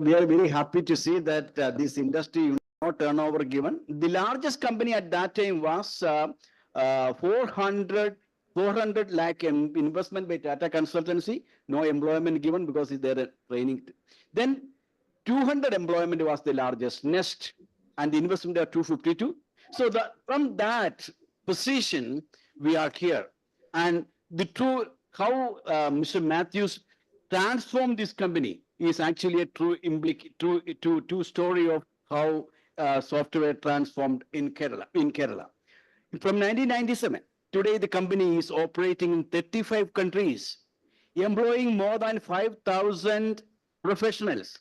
we are very happy to see that this industry turnover given. The largest company at that time was 400 lakh investment by Tata Consultancy. No employment given because they're training. Then 200 employment was the largest. Next, and the investment are 252. So from that position, we are here. And the true how Mr. Matthews transformed this company is actually a true story of how software transformed in Kerala. From 1997, today the company is operating in 35 countries, employing more than 5,000 professionals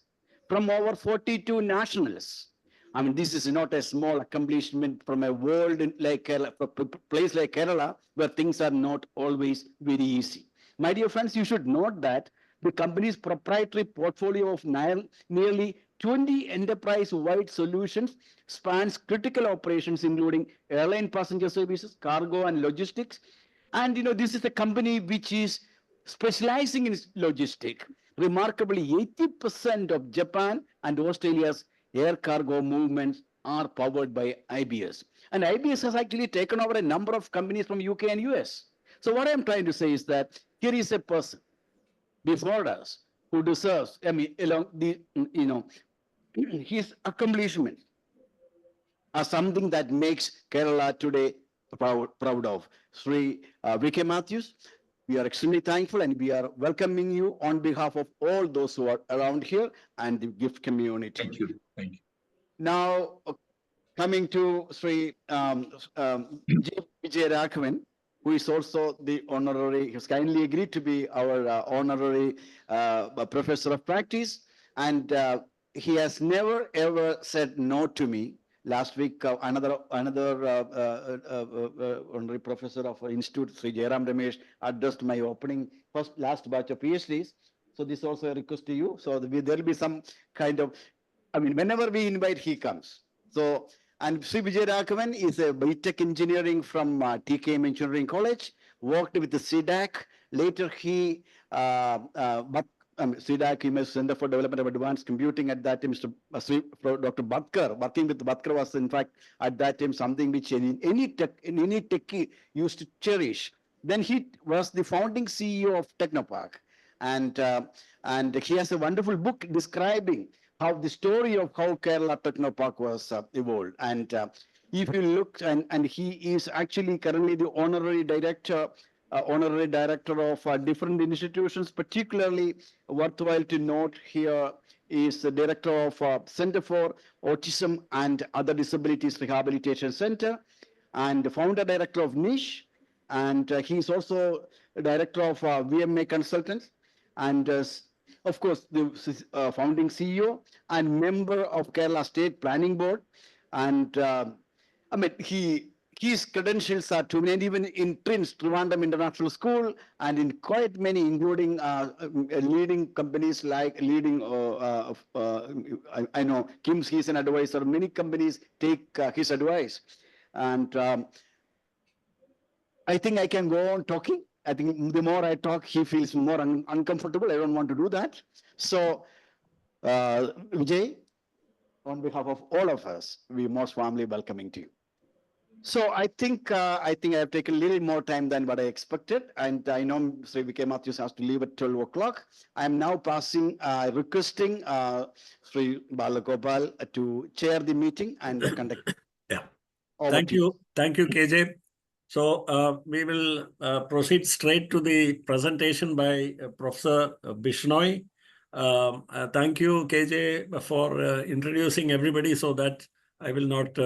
from over 42 nationals. I mean, this is not a small accomplishment from a world like Kerala, a place like Kerala, where things are not always very easy. My dear friends, you should note that the company's proprietary portfolio of nearly 20 enterprise-wide solutions spans critical operations, including airline passenger services, cargo and logistics. And this is a company which is specializing in logistics. Remarkably, 80% of Japan and Australia's air cargo movements are powered by IBS. And IBS has actually taken over a number of companies from UK and US. So what I'm trying to say is that here is a person before us who deserves, along the, his accomplishments are something that makes Kerala today proud of. Sri V.K. Matthews, we are extremely thankful and we are welcoming you on behalf of all those who are around here and the gift community. Thank you. Thank you. Now, coming to Sri Vijay Raghavan, who is also the honorary, has kindly agreed to be our honorary professor of practice. And he has never ever said no to me. Last week, another honorary professor of our institute, Sri Jairam Ramesh, addressed my opening last batch of PhDs. So this is also a request to you. So there will be some kind of, whenever we invite, he comes. So, and Sri Vijay Raghavan is a BTech engineering from TKM Engineering College, worked with the CDAC. Later he, CDAC, he was Center for Development of Advanced Computing at that time, Dr. Bhatkar. Working with Bhatkar was in fact at that time something which any techie used to cherish. Then he was the founding CEO of Technopark. And he has a wonderful book describing how the story of how Kerala Technopark was evolved. And if you look, and he is actually currently the honorary director of different institutions. Particularly worthwhile to note here is the director of Center for Autism and Other Disabilities Rehabilitation Center, and the founder director of Niche. And he is also director of VMA Consultants, and of course, the founding CEO and member of Kerala State Planning Board. And his credentials are to many, even in TRINS, Trivandrum International School, and in quite many, including leading companies like I know Kim's, he's an advisor. Many companies take his advice. And I think I can go on talking. I think the more I talk, he feels more uncomfortable. I don't want to do that. So, Vijay, on behalf of all of us, we most warmly welcoming to you. So I think I have taken a little more time than what I expected, and I know Sri V.K. Matthews has to leave at 12 o'clock. I am now requesting Sri Balagopal to chair the meeting and conduct. Yeah. Thank you, KJ. So we will proceed straight to the presentation by Professor Bishnoi. Thank you, KJ, for introducing everybody so that I will not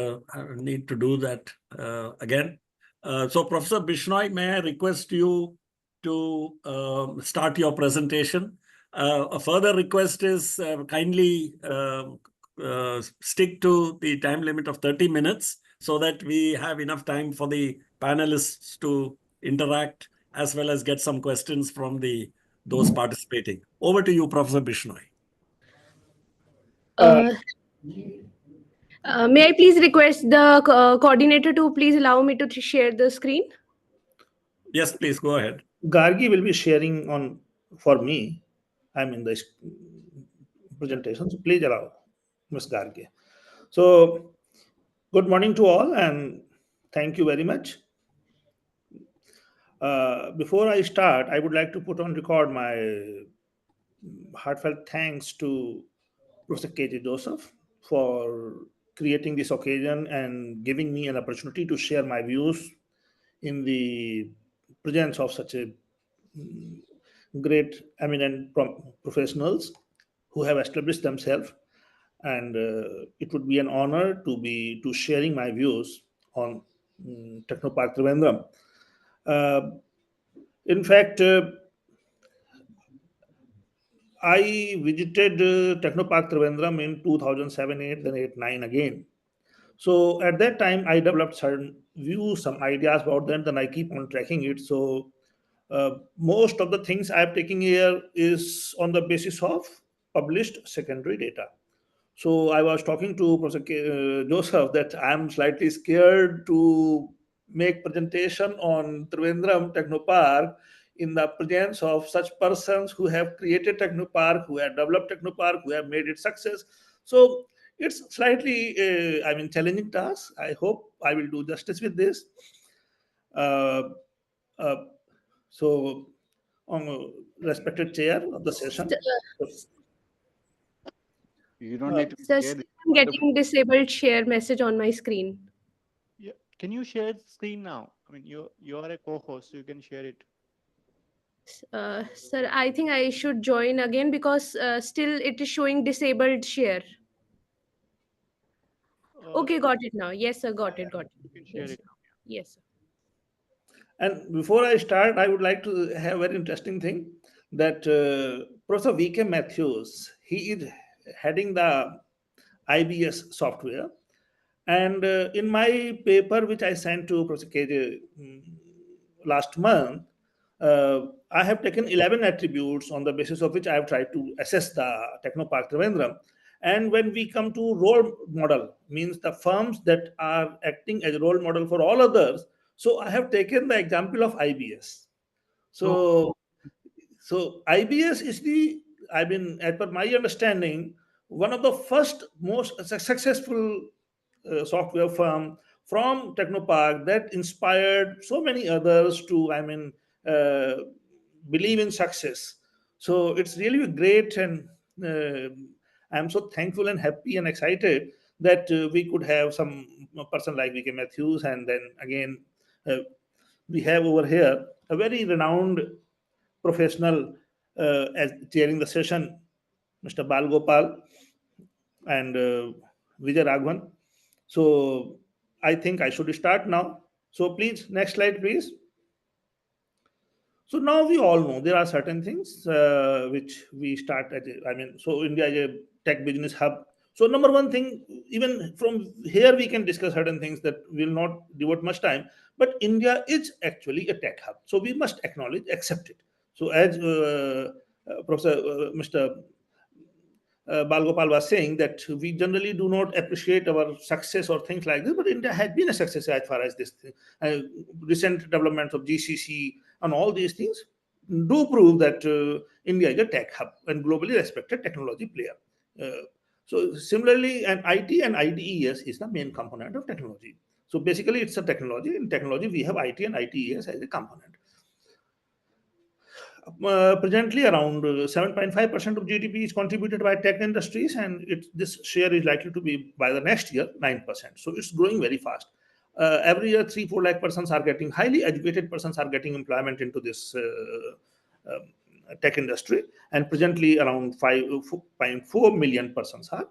need to do that again. So Professor Bishnoi, may I request you to start your presentation? A further request is kindly stick to the time limit of 30 minutes so that we have enough time for the panelists to interact as well as get some questions from those participating. Over to you, Professor Bishnoi. May I please request the coordinator to please allow me to share the screen? Yes, please go ahead. Gargi will be sharing for me. I'm in the presentation. So please allow Ms. Garge. So good morning to all, and thank you very much. Before I start, I would like to put on record my heartfelt thanks to Professor K.J. Joseph for creating this occasion and giving me an opportunity to share my views in the presence of such a great, eminent professionals who have established themselves. And it would be an honor to sharing my views on Technopark Trivandrum. In fact, I visited Technopark Trivandrum in 2007, 8, then 8, 9 again. So at that time, I developed certain views, some ideas about that, then I keep on tracking it. So most of the things I'm taking here is on the basis of published secondary data. So I was talking to Professor Joseph that I'm slightly scared to make presentation on Trivandrum Technopark in the presence of such persons who have created Technopark, who have developed Technopark, who have made it success. So it's slightly, challenging task. I hope I will do justice with this. Uh, uh, so, respected chair of the session. You don't need to Sir, share still this I'm wonderful. getting disabled share message on my screen. Yeah. Can you share the screen now? I mean, you are a co-host, so you can share it. Sir, I think I should join again because still it is showing disabled share. Okay, got it now. Yes, sir, got it, got it. You can share Yes, it sir. now. Yes, sir. And before I start, I would like to have a very interesting thing that Professor V.K. Matthews, he is heading the IBS software. And in my paper, which I sent to Professor KJ last month, I have taken 11 attributes on the basis of which I have tried to assess the Technopark Trivandrum. And when we come to role model, means the firms that are acting as a role model for all others. So I have taken the example of IBS. So IBS is as per my understanding, one of the first most successful software firm from Technopark that inspired so many others to, uh, believe in success. So it's really great, and I'm so thankful and happy and excited that we could have some person like V.K. Matthews, and then again uh, we have over here a very renowned professional as chairing the session, Mr. Bal Gopal and Vijay Raghavan. So I think I should start now. So please, next slide, please. So now we all know there are certain things which we start at. So India is a tech business hub. So number one thing, even from here we can discuss certain things that will not devote much time. But India is actually a tech hub, so we must acknowledge, accept it. So as Professor Mr. Balgopal was saying that we generally do not appreciate our success or things like this, but India has been a success as far as this thing. Recent developments of GCC and all these things do prove that India is a tech hub and globally respected technology player. So similarly, an IT and ITES is the main component of technology. So basically, it's a technology. In technology, we have IT and ITES as a component. Presently, around 7.5% of GDP is contributed by tech industries, and this share is likely to be by the next year 9%. So it's growing very fast. Every year, 3-4 lakh persons are getting highly educated persons are getting employment into this tech industry, and presently around 5.4 million persons are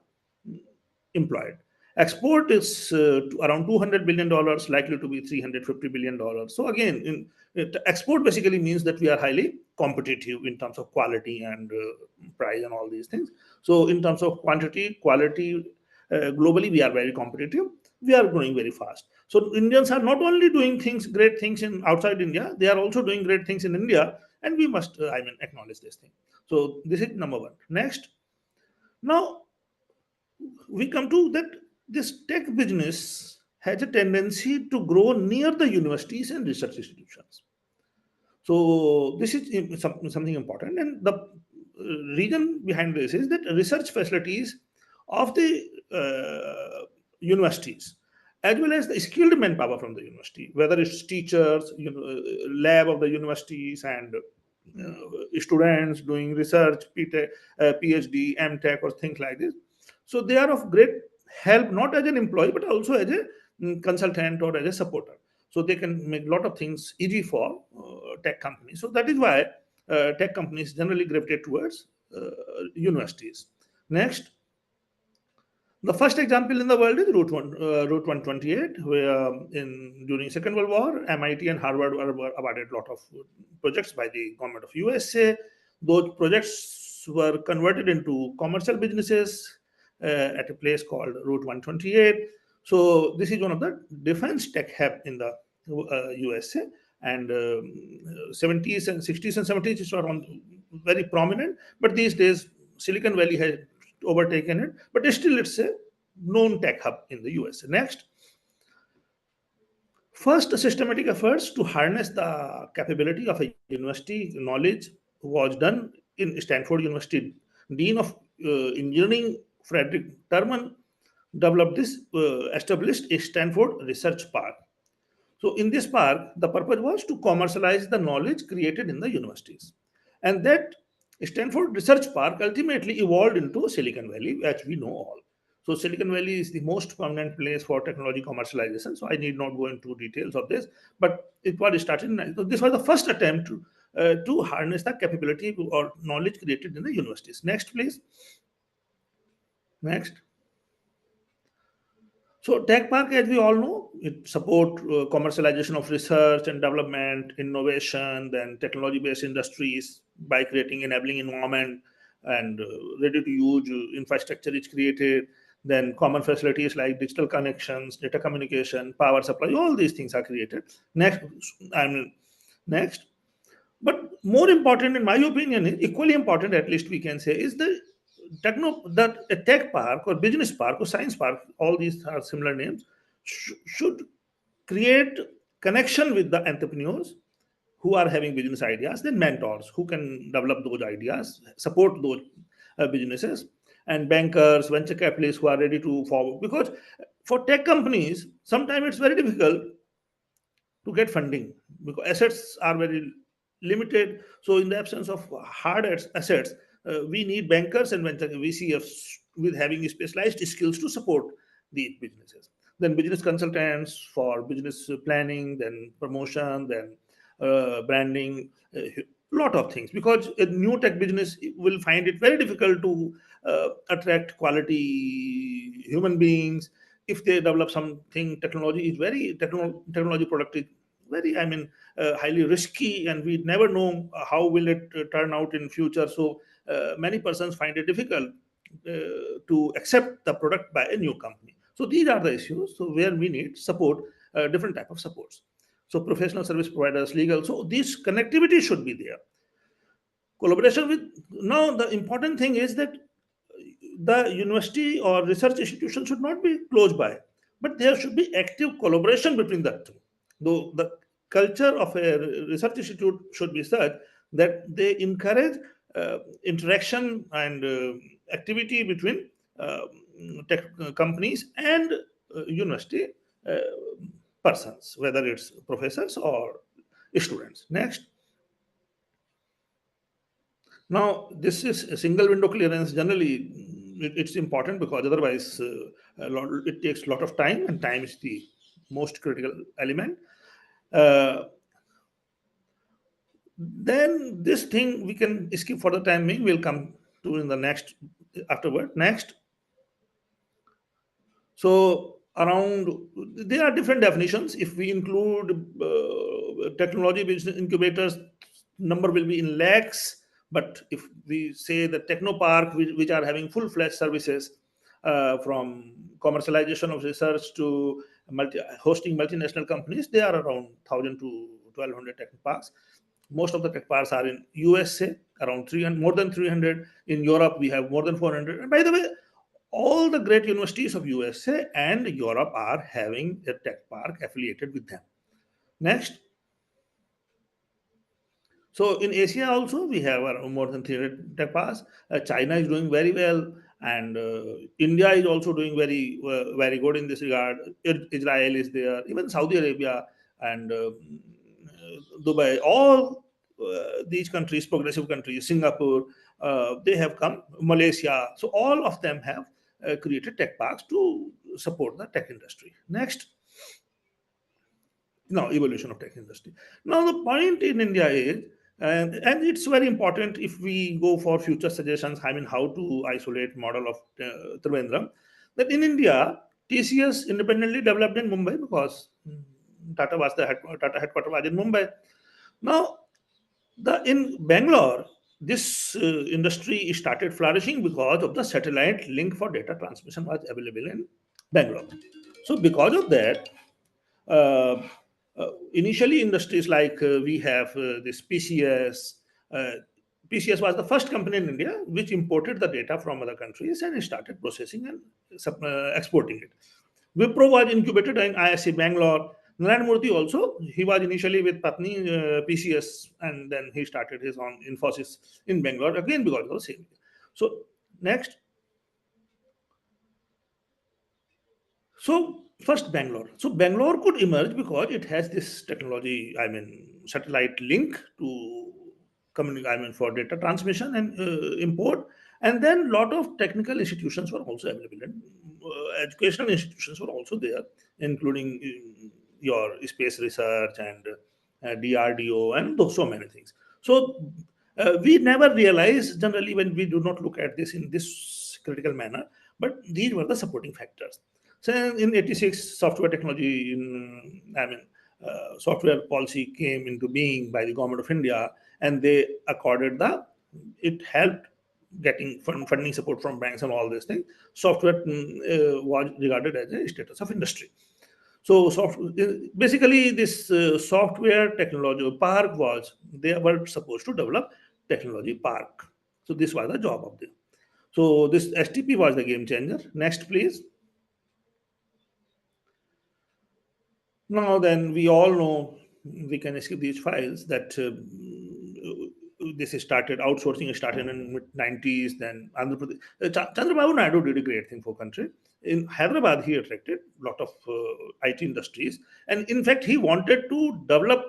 employed. Export is to around $200 billion, likely to be $350 billion. So again, export basically means that we are highly competitive in terms of quality and price and all these things. So in terms of quantity, quality, globally we are very competitive. We are growing very fast. So Indians are not only doing great things in outside India, they are also doing great things in India, and we must, acknowledge this thing. So this is number one. Next, now we come to that this tech business has a tendency to grow near the universities and research institutions. So this is something important, and the reason behind this is that research facilities of the universities, as well as the skilled manpower from the university, whether it's teachers, lab of the universities, and students doing research, PhD, MTech, or things like this. So they are of great help, not as an employee, but also as a consultant or as a supporter. So they can make a lot of things easy for tech companies. So that is why tech companies generally gravitate towards universities. Next, the first example in the world is Route 128, where during Second World War, MIT and Harvard were awarded a lot of projects by the government of USA. Those projects were converted into commercial businesses at a place called Route 128. So this is one of the defense tech hub in the USA. And 70s and 60s and 70s it was very prominent, but these days Silicon Valley has overtaken it, but still it's a known tech hub in the US. Next, first systematic efforts to harness the capability of a university knowledge was done in Stanford University. Dean of Engineering Frederick Terman developed this, established a Stanford Research Park. So in this park, the purpose was to commercialize the knowledge created in the universities. And that Stanford Research Park ultimately evolved into Silicon Valley, as we know all. So Silicon Valley is the most prominent place for technology commercialization. So I need not go into details of this, but it was started. So this was the first attempt to harness the capability or knowledge created in the universities. Next, please. Next. So Tech Park, as we all know, it support commercialization of research and development, innovation, then technology-based industries by creating enabling environment and ready-to-use infrastructure is created. Then common facilities like digital connections, data communication, power supply, all these things are created. Next. But more important, in my opinion, equally important, at least we can say, is the a tech park or business park or science park, all these are similar names, should create connection with the entrepreneurs who are having business ideas, then mentors who can develop those ideas, support those businesses, and bankers, venture capitalists who are ready to forward. Because for tech companies, sometimes it's very difficult to get funding because assets are very limited. So in the absence of hard assets, we need bankers and venture VCFs with having specialized skills to support these businesses. Then business consultants for business planning, then promotion, then branding, lot of things. Because a new tech business will find it very difficult to attract quality human beings. If they develop something, technology is very technology product is very, highly risky, and we never know how will it turn out in future. So many persons find it difficult to accept the product by a new company. So these are the issues. So where we need support, different type of supports. So professional service providers, legal. So this connectivity should be there. Collaboration with, now the important thing is that the university or research institution should not be close by, but there should be active collaboration between the two. Though the culture of a research institute should be such that they encourage interaction and activity between tech companies and university persons, whether it's professors or students. Next. Now, this is a single window clearance. Generally, it's important because otherwise it takes a lot of time, and time is the most critical element. Then this thing we can skip for the time being. We'll come to in the next afterward. Next. So around, there are different definitions. If we include technology business incubators, number will be in lakhs. But if we say the technopark, which are having full-fledged services from commercialization of research to hosting multinational companies, they are around 1,000 to 1,200 technoparks. Most of the tech parks are in USA, around 300, more than 300. In Europe, we have more than 400. And by the way, all the great universities of USA and Europe are having a tech park affiliated with them. Next. So in Asia also we have more than 300 tech parks. China is doing very well, and India is also doing very good in this regard. Israel is there, even Saudi Arabia and Dubai. All these countries, progressive countries, Singapore, they have come. Malaysia. So all of them have created tech parks to support the tech industry. Next. Now, evolution of tech industry. Now the point in India is, and it's very important if we go for future suggestions, I mean how to isolate model of Trivandrum, that in India TCS independently developed in Mumbai because Tata headquarters was in Mumbai. Now the in Bangalore, this industry started flourishing because of the satellite link for data transmission was available in Bangalore. So because of that, uh, initially industries like we have this PCS. Uh, PCS was the first company in India which imported the data from other countries and started processing and exporting it. Wipro was incubated in ISC Bangalore. Narayan Murthy also, he was initially with Patni PCS, and then he started his own Infosys in Bangalore again because of the same. So next, so first Bangalore. So Bangalore could emerge because it has this technology, I mean, satellite link to communicate, I mean, for data transmission and import. And then lot of technical institutions were also available, and educational institutions were also there, including your space research and DRDO and so many things. So we never realize generally when we do not look at this in this critical manner, but these were the supporting factors. So in 86, software technology, software policy came into being by the government of India, and they accorded it helped getting funding support from banks and all these things. Software was regarded as a status of industry. So basically this software technology park was, they were supposed to develop technology park. So this was the job of them. So this STP was the game changer. Next, please. Now, then we all know, we can skip these files, that this started, outsourcing started in mid 90s. Then Andhra Pradesh, Chandrababu Naidu did a great thing for country. In Hyderabad, he attracted a lot of IT industries, and in fact, he wanted to develop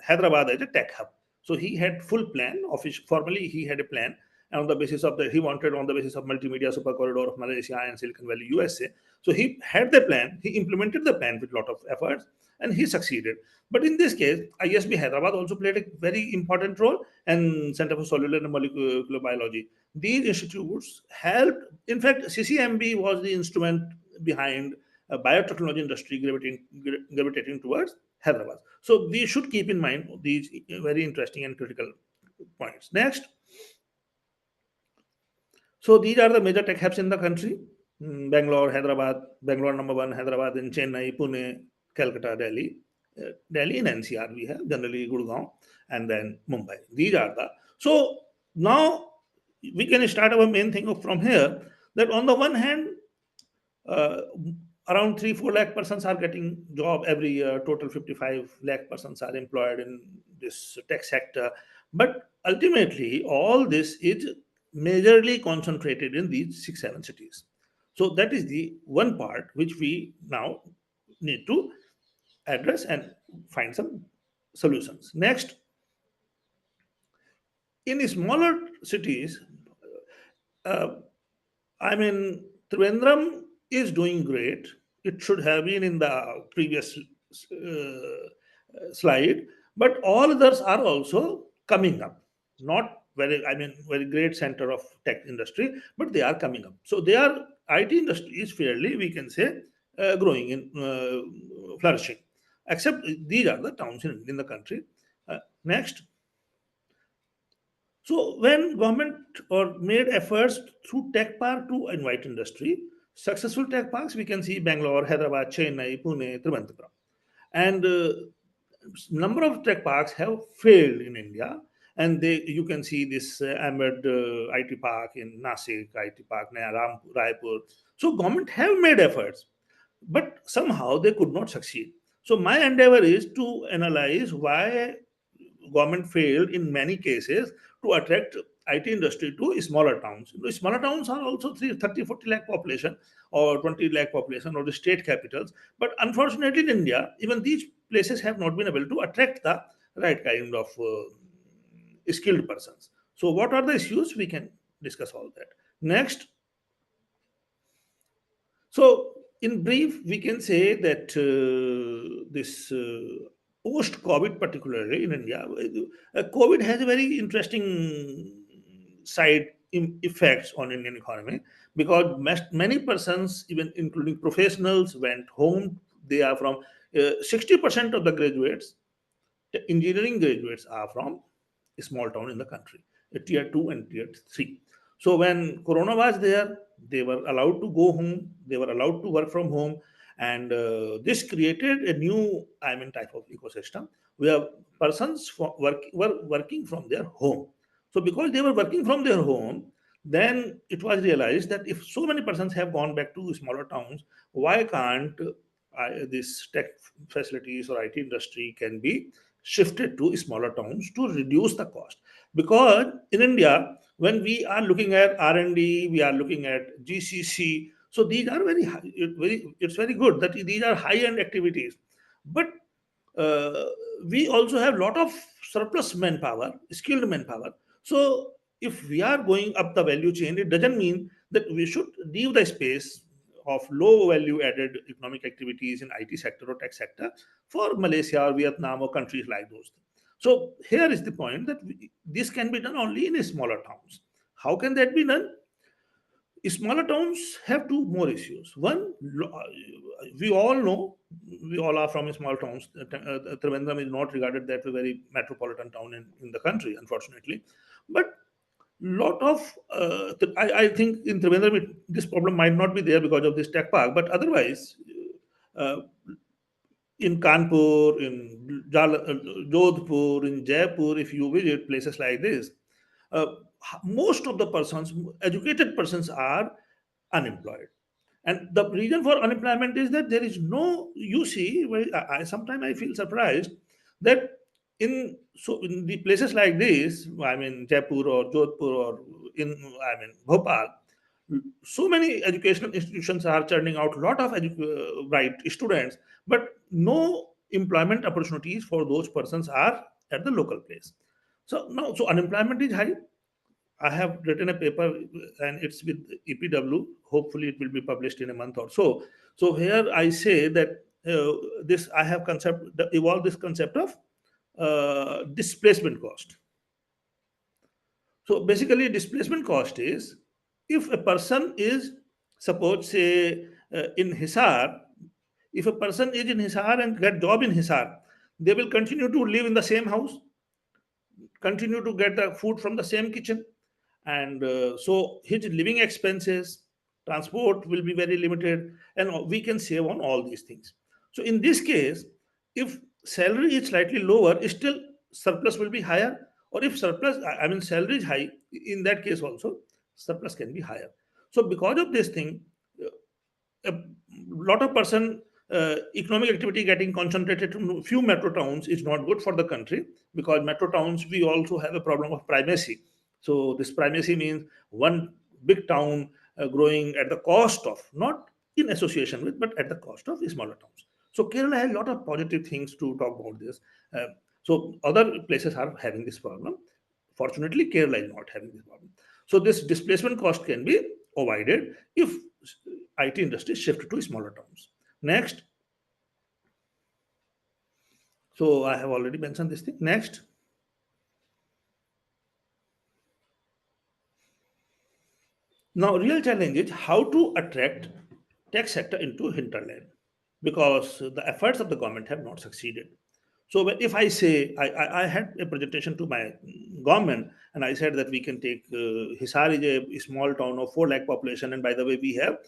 Hyderabad as a tech hub. So he had full plan. Formally, he had a plan, and on the basis of that, he wanted on the basis of multimedia super corridor of Malaysia and Silicon Valley, USA. So he had the plan, he implemented the plan with a lot of efforts, and he succeeded. But in this case, ISB Hyderabad also played a very important role, and Center for Cellular and Molecular Biology. These institutes helped. In fact, CCMB was the instrument behind biotechnology industry gravitating towards Hyderabad. So we should keep in mind these very interesting and critical points. Next. So these are the major tech hubs in the country. Bangalore, Hyderabad, Bangalore number one, Hyderabad, in Chennai, Pune, Calcutta, Delhi. Delhi in NCR we have, generally Gurgaon, and then Mumbai. These are the. So now we can start our main thing from here, that on the one hand, uh, around 3-4 lakh persons are getting job every year. Total 55 lakh persons are employed in this tech sector. But ultimately, all this is majorly concentrated in these 6-7 cities. So that is the one part which we now need to address and find some solutions. Next, in smaller cities, uh, I mean, Trivandrum is doing great. It should have been in the previous slide, but all others are also coming up. Not very great center of tech industry, but they are coming up. So they are, IT industry is fairly, we can say, growing in flourishing. Except these are the towns in the country. Next. So when government or made efforts through tech park to invite industry, successful tech parks we can see Bangalore, Hyderabad, Chennai, Pune, Trivandrum, and number of tech parks have failed in India. And you can see this Ahmed IT park in Nasik, IT park near Raipur. So government have made efforts, but somehow they could not succeed. So my endeavor is to analyze why government failed in many cases to attract IT industry to smaller towns. Smaller towns are also 30, 40 lakh population or 20 lakh population or the state capitals. But unfortunately in India, even these places have not been able to attract the right kind of skilled persons. So what are the issues? We can discuss all that. Next. So in brief, we can say that this post-COVID, particularly in India, COVID has a very interesting side effects on Indian economy because many persons, even including professionals, went home. They are from 60% of the graduates, the engineering graduates are from a small town in the country, a tier 2 and tier 3. So when Corona was there, they were allowed to go home, they were allowed to work from home, and this created a new, type of ecosystem where persons were working from their home. So because they were working from their home, then it was realized that if so many persons have gone back to smaller towns, why can't this tech facilities or IT industry can be shifted to smaller towns to reduce the cost? Because in India, when we are looking at R&D, we are looking at GCC. So these are it's very good that these are high-end activities. But uh, we also have a lot of surplus manpower, skilled manpower. So if we are going up the value chain, it doesn't mean that we should leave the space of low value added economic activities in IT sector or tech sector for Malaysia or Vietnam or countries like those. So here is the point that this can be done only in smaller towns. How can that be done? Smaller towns have two more issues. One, we all know, we all are from small towns. Trivandrum is not regarded that a very metropolitan town in the country, unfortunately. But lot of, I think in Trivandrum, this problem might not be there because of this tech park, but otherwise, uh, in Kanpur, in Jodhpur, in Jaipur, if you visit places like this, uh, most of the persons, educated persons, are unemployed. And the reason for unemployment is that there is no, you see, sometimes I feel surprised that in the places like this, Jaipur or Jodhpur or Bhopal, so many educational institutions are churning out a lot of bright students, but no employment opportunities for those persons are at the local place. So now, so unemployment is high. I have written a paper and it's with EPW. Hopefully, it will be published in a month or so. So here I say that this I have evolved this concept of displacement cost. So basically, displacement cost is if a person is, suppose, say, in Hisar, if a person is in Hisar and get job in Hisar, they will continue to live in the same house, continue to get the food from the same kitchen, and so his living expenses, transport will be very limited, and we can save on all these things. So in this case, if salary is slightly lower, still surplus will be higher, or if surplus, salary is high, in that case also surplus can be higher. So because of this thing, a lot of person economic activity getting concentrated to few metro towns is not good for the country, because metro towns, we also have a problem of primacy. So this primacy means one big town growing at the cost of, not in association with, but at the cost of smaller towns. So Kerala has a lot of positive things to talk about this. So other places are having this problem. Fortunately, Kerala is not having this problem. So this displacement cost can be avoided if IT industry shift to smaller towns. Next. So I have already mentioned this thing. Next. Now, real challenge is how to attract tech sector into hinterland, because the efforts of the government have not succeeded. So if I say, I had a presentation to my government, and I said that we can take Hisar is a small town of 4 lakh population, and by the way, we have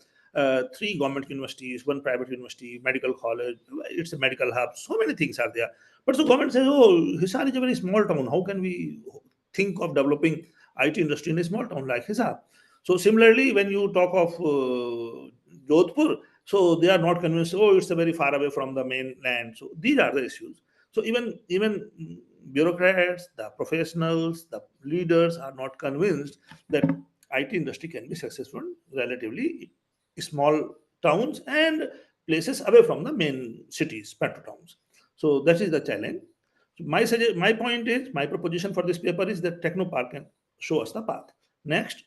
3 government universities, 1 private university, medical college. It's a medical hub. So many things are there. But so government says, oh, Hisar is a very small town. How can we think of developing IT industry in a small town like Hisar? So similarly, when you talk of Jodhpur, so they are not convinced. Oh, it's a very far away from the mainland. So these are the issues. So even bureaucrats, the professionals, the leaders are not convinced that IT industry can be successful relatively small towns and places away from the main cities, metro towns. So that is the challenge. My point is, my proposition for this paper is that Technopark can show us the path. Next.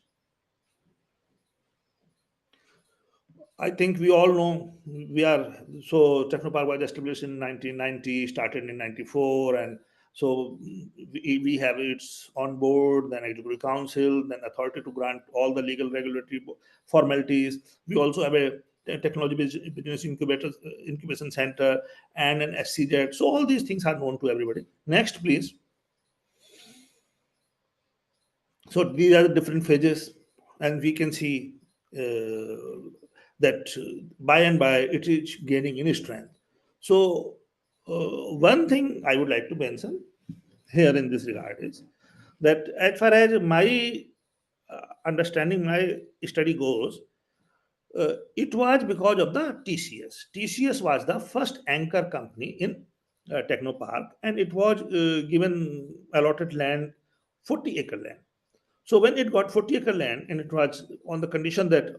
I think we all know Technopark was established in 1990, started in 94, and so we have its on board, then executive council, then authority to grant all the legal regulatory formalities. We also have a technology business incubation center and an SCZ. So all these things are known to everybody. Next, please. So these are the different phases, and we can see that by and by it is gaining in strength. So one thing I would like to mention here in this regard is that as far as my understanding, my study goes, it was because of the TCS. TCS was the first anchor company in Technopark, and it was given allotted land, 40-acre land. So when it got 40-acre land, and it was on the condition that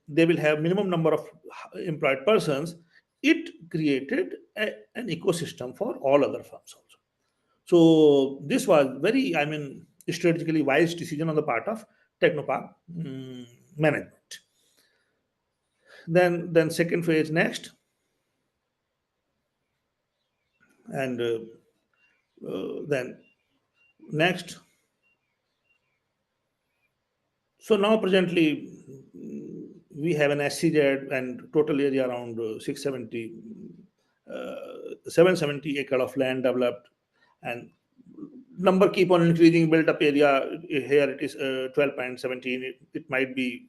they will have minimum number of employed persons, it created an ecosystem for all other firms also. So this was very, strategically wise decision on the part of Technopark management. Then second phase next, and then next. So now presently we have an SCZ and total area around 770 acre of land developed, and number keep on increasing, built up area. Here it is 12.17. It might be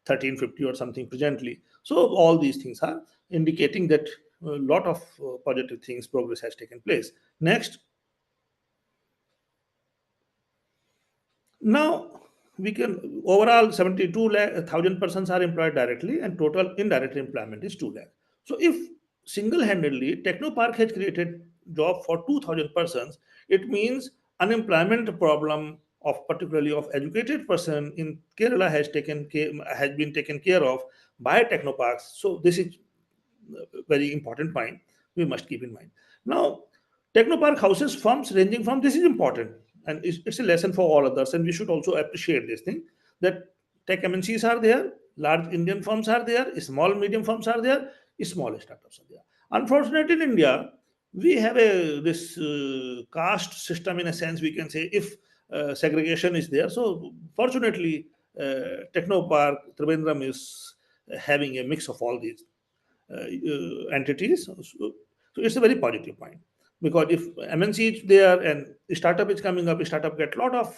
1350 or something presently. So all these things are indicating that a lot of positive things, progress has taken place. Next. Now we can overall 72,000 persons are employed directly, and total indirect employment is 2 lakh. So if single-handedly Technopark has created job for 2,000 persons, it means unemployment problem of particularly of educated person in Kerala has been taken care of by Technoparks. So this is a very important point we must keep in mind. Now, Technopark houses firms ranging from, this is important, and it's a lesson for all others, and we should also appreciate this thing, that tech MNCs are there, large Indian firms are there, small medium firms are there, small startups are there. Unfortunately, in India, we have this caste system, in a sense, we can say, if segregation is there. So fortunately, Technopark Trivandrum is having a mix of all these entities. So it's a very positive point, because if MNC is there and startup is coming up, startup get a lot of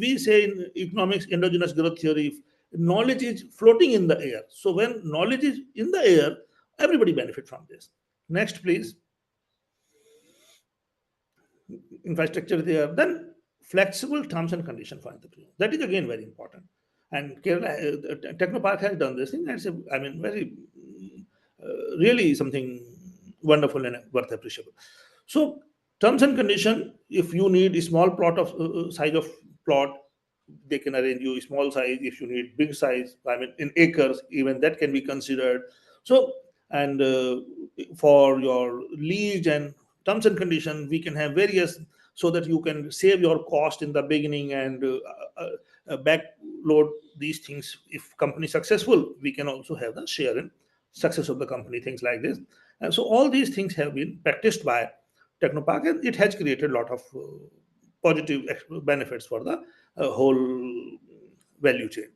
we say in economics, endogenous growth theory, knowledge is floating in the air. So when knowledge is in the air, everybody benefit from this. Next, please. Infrastructure there, then flexible terms and conditions for entrepreneurs. That is again very important. And Kerala Technopark has done this thing. That's very really something wonderful and worth appreciable. So terms and condition, if you need a small plot of size of plot, they can arrange you a small size. If you need big size, in acres, even that can be considered. So, and for your lease and terms and condition, we can have various, so that you can save your cost in the beginning and backload these things. If company successful, we can also have the share in success of the company, things like this. And so all these things have been practiced by Technopark, and it has created a lot of positive benefits for the whole value chain.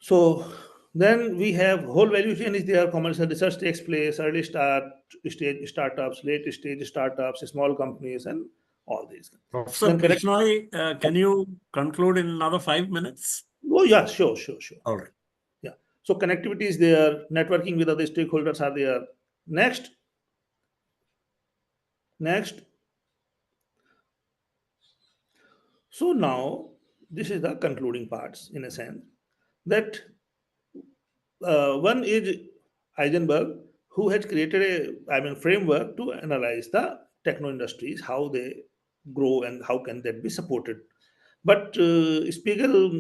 So then we have whole value chain is there. Commercial research takes place, early stage startups, late stage startups, small companies, and all these. Professor Bishnoi, can you conclude in another 5 minutes? Oh yeah, sure. All right. Yeah. So connectivity is there, networking with other stakeholders are there. Next. So now this is the concluding parts, in a sense, that one is Heisenberg, who has created a framework to analyze the techno industries, how they grow and how can that be supported. But Spiegel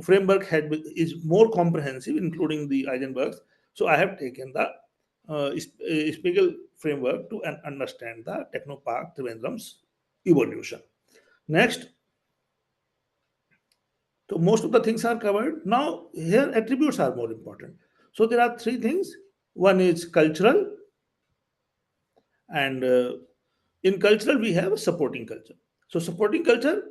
framework is more comprehensive, including the Eisenbergs. So I have taken the Spiegel framework to understand the Technopark Trivandrum's evolution. Next, so most of the things are covered. Now here attributes are more important. So there are three things. One is cultural, and in cultural we have a supporting culture. So supporting culture,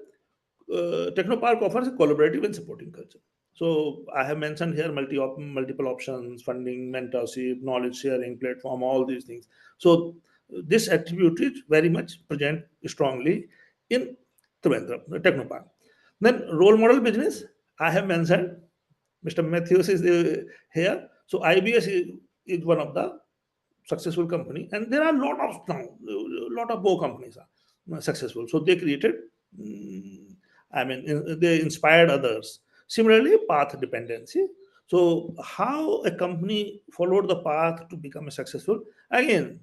Technopark offers a collaborative and supporting culture. So I have mentioned here multiple options, funding, mentorship, knowledge sharing, platform, all these things. So this attribute is very much present strongly in Trivandrum, the Technopark. Then role model business, I have mentioned. Mr. Matthews is here. So IBS is one of the successful company, and there are a lot of now, lot of more companies are successful. So they created, they inspired others. Similarly, path dependency. So how a company followed the path to become a successful. Again,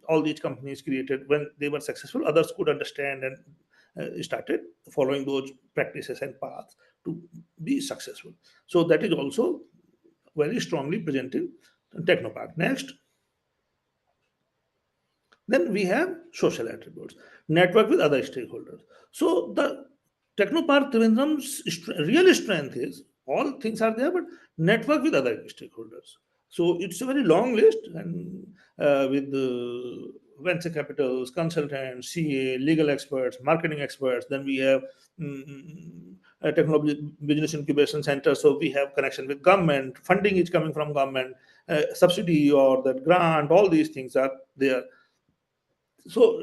all these companies created when they were successful, others could understand and started following those practices and paths to be successful. So that is also very strongly presented in Technopark. Next, then we have social attributes, network with other stakeholders. So the Technopark Trivandrum's real strength is all things are there, but network with other stakeholders. So it's a very long list, and with the venture capitals, consultants, CA, legal experts, marketing experts. Then we have technology business incubation center. So we have connection with government. Funding is coming from government, subsidy or that grant. All these things are there. So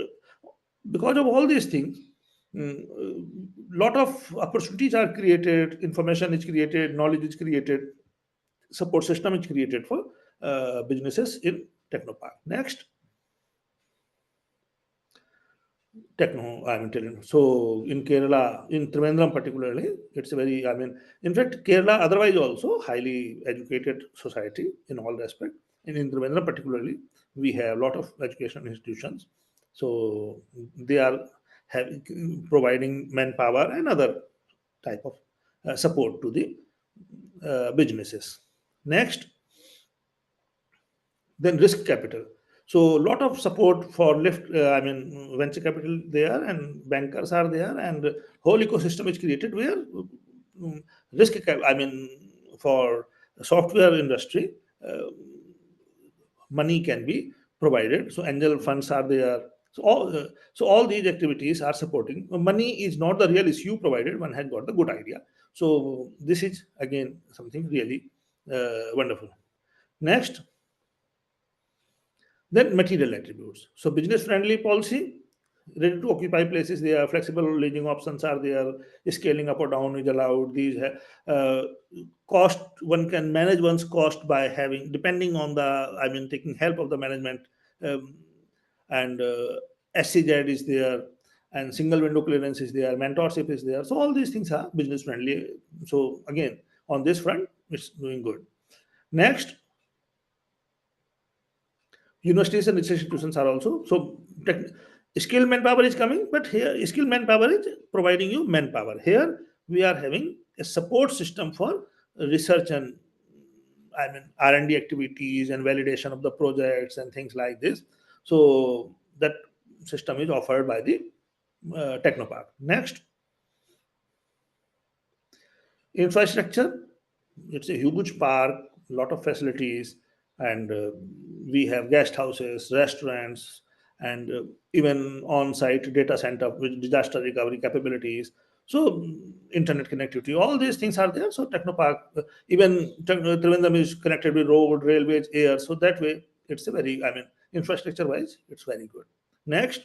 because of all these things, lot of opportunities are created, information is created, knowledge is created, support system is created for businesses in Technopark. Next, telling you. So in Kerala, in Trivandrum particularly, it's a very, in fact, Kerala otherwise also highly educated society in all respect. And in Trivandrum particularly, we have a lot of education institutions. So they are providing manpower and other type of support to the businesses. Next, then risk capital. So a lot of support for lift, venture capital there, and bankers are there, and whole ecosystem is created where risk, for software industry, money can be provided. So angel funds are there. So all these activities are supporting. Money is not the real issue provided. One has got the good idea. So this is again something really wonderful. Next, then material attributes. So business friendly policy, ready to occupy places there, flexible leasing options are there, scaling up or down is allowed. These cost, one can manage one's cost by having, depending on the, taking help of the management, and SCZ is there, and single window clearance is there, mentorship is there. So all these things are business friendly. So again, on this front, it's doing good. Next, universities and research institutions are also. So skilled manpower is coming, but here skilled manpower is providing you manpower. Here we are having a support system for research and R&D activities and validation of the projects and things like this. So that system is offered by the Technopark. Next, infrastructure. It's a huge park, lot of facilities, and we have guest houses, restaurants, and even on-site data center with disaster recovery capabilities. So internet connectivity, all these things are there. So Technopark, even Trivandrum is connected with road, railways, air. So that way, it's a very, infrastructure-wise, it's very good. Next,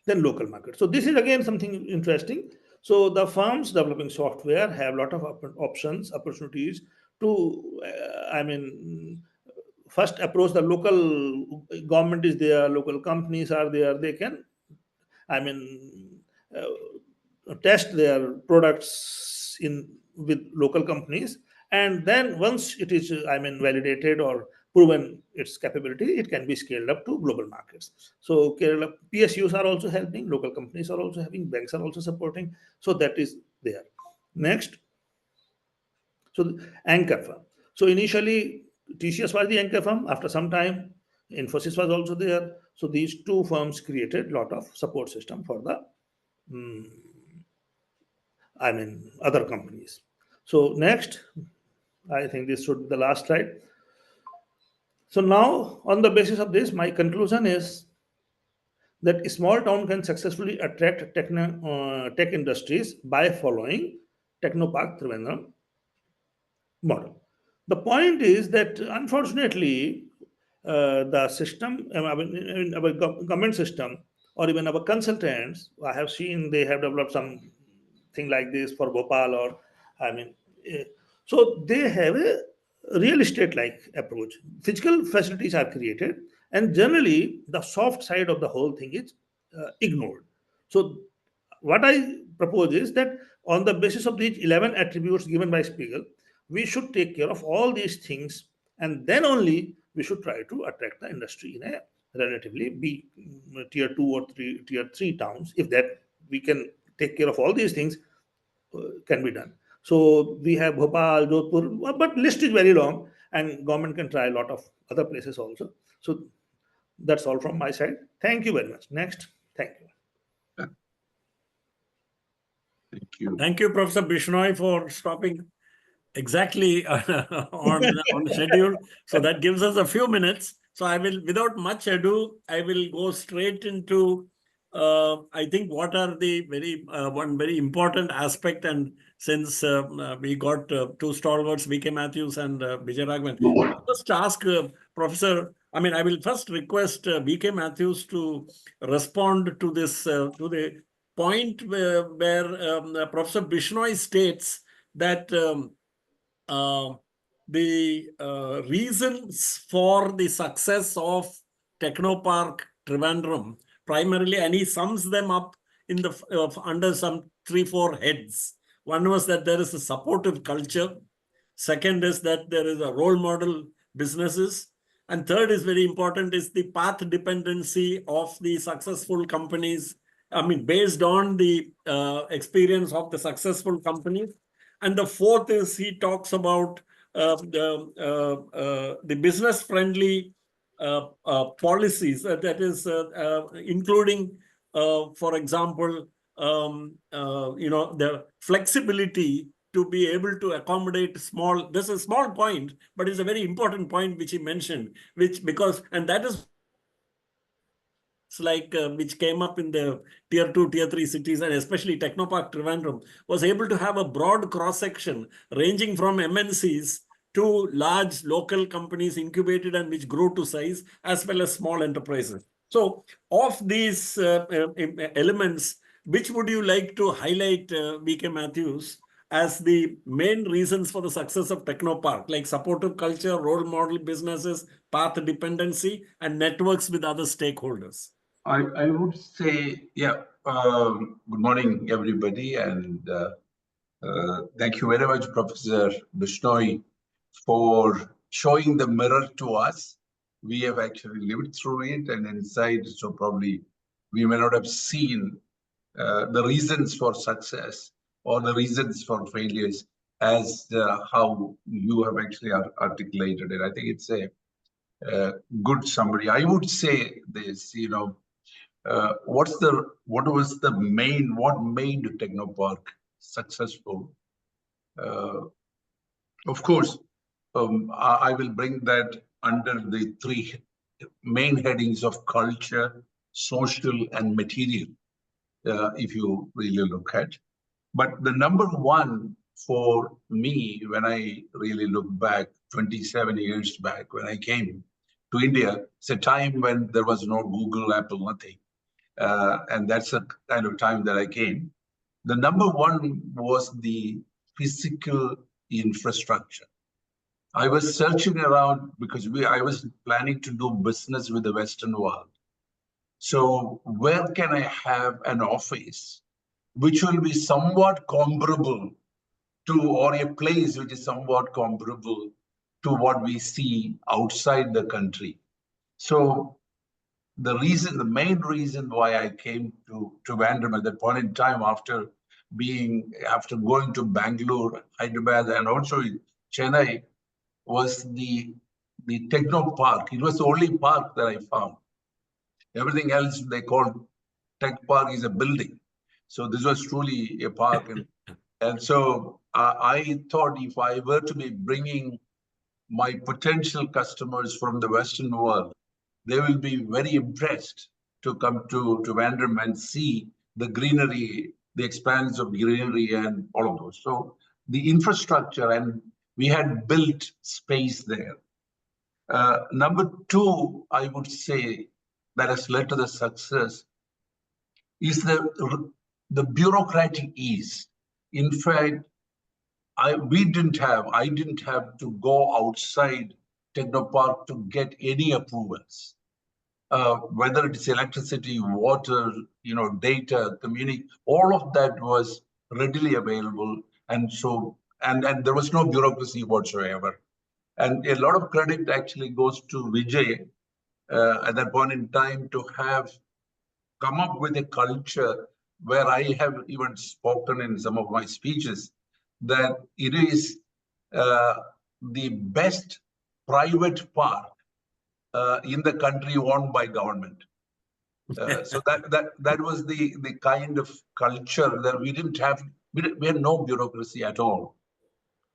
then local market. So this is again something interesting. So the firms developing software have a lot of options, opportunities to, first approach the local government is there, local companies are there. They can, test their products in with local companies, and then once it is, validated or proven its capability, it can be scaled up to global markets. So Kerala PSUs are also helping, local companies are also having, banks are also supporting. So that is there. Next, so the anchor firm. So initially TCS was the anchor firm. After some time, Infosys was also there. So these two firms created a lot of support system for the other companies. So next, I think this should be the last slide. So now, on the basis of this, my conclusion is that a small town can successfully attract tech industries by following Technopark Trivandrum model. The point is that unfortunately, the system, in our government system, or even our consultants, I have seen they have developed something like this for Bhopal, or so they have a real estate like approach. Physical facilities are created, and generally the soft side of the whole thing is ignored. So what I propose is that on the basis of these 11 attributes given by Spiegel, we should take care of all these things, and then only we should try to attract the industry in a relatively big tier 2 or tier 3 towns. If that we can take care of all these things, can be done. So we have Bhopal, Jodhpur, but list is very long, and government can try a lot of other places also. So that's all from my side. Thank you very much. Next, thank you. Thank you. Thank you, Professor Bishnoi, for stopping exactly on schedule. So that gives us a few minutes. So I will, without much ado, I will go straight into, I think, what are the one very important aspect. And since we got two stalwarts, VK Matthews and Vijay Raghavan, I'll just ask Professor, I will first request VK Matthews to respond to this, to the point where Professor Bishnoi states that the reasons for the success of Technopark Trivandrum primarily, and he sums them up in the under some 3-4 heads. One was that there is a supportive culture. Second is that there is a role model businesses. And third is very important, is the path dependency of the successful companies. Based on the experience of the successful companies. And the fourth is he talks about the business-friendly policies, that is including, for example, the flexibility to be able to accommodate small. This is a small point, but it's a very important point which he mentioned, and that is like which came up in the tier 2, tier 3 cities, and especially Technopark Trivandrum was able to have a broad cross-section ranging from MNCs to large local companies incubated and which grew to size, as well as small enterprises. So of these elements, which would you like to highlight, VK Matthews, as the main reasons for the success of Technopark, like supportive culture, role model businesses, path dependency, and networks with other stakeholders? I would say, good morning, everybody, and thank you very much, Professor Bishnoi, for showing the mirror to us. We have actually lived through it and inside, so probably we may not have seen the reasons for success or the reasons for failures as how you have actually articulated it. I think it's a good summary. I would say this, what made Technopark successful? Of course, I will bring that under the 3 main headings of culture, social, and material, if you really look at. But the number one for me, when I really look back, 27 years back, when I came to India, it's a time when there was no Google, Apple, nothing. And that's the kind of time that I came. The number one was the physical infrastructure. I was searching around because I was planning to do business with the Western world. So where can I have an office which will be somewhat comparable to, or a place which is somewhat comparable to what we see outside the country. So the main reason why I came to Trivandrum at that point in time, after going to Bangalore, Hyderabad, and also Chennai, was the techno park. It was the only park that I found. Everything else they called tech park is a building. So this was truly a park. And so I thought if I were to be bringing my potential customers from the Western world, they will be very impressed to come to Trivandrum and see the greenery, the expanse of greenery and all of those. So the infrastructure, and we had built space there. Number two, I would say, that has led to the success is the bureaucratic ease. In fact, I didn't have to go outside Technopark to get any approvals. Whether it's electricity, water, data, community, all of that was readily available. And so, and there was no bureaucracy whatsoever. And a lot of credit actually goes to Vijay at that point in time to have come up with a culture where I have even spoken in some of my speeches that it is the best private park in the country owned by government. So that was the kind of culture that we didn't have. We had no bureaucracy at all.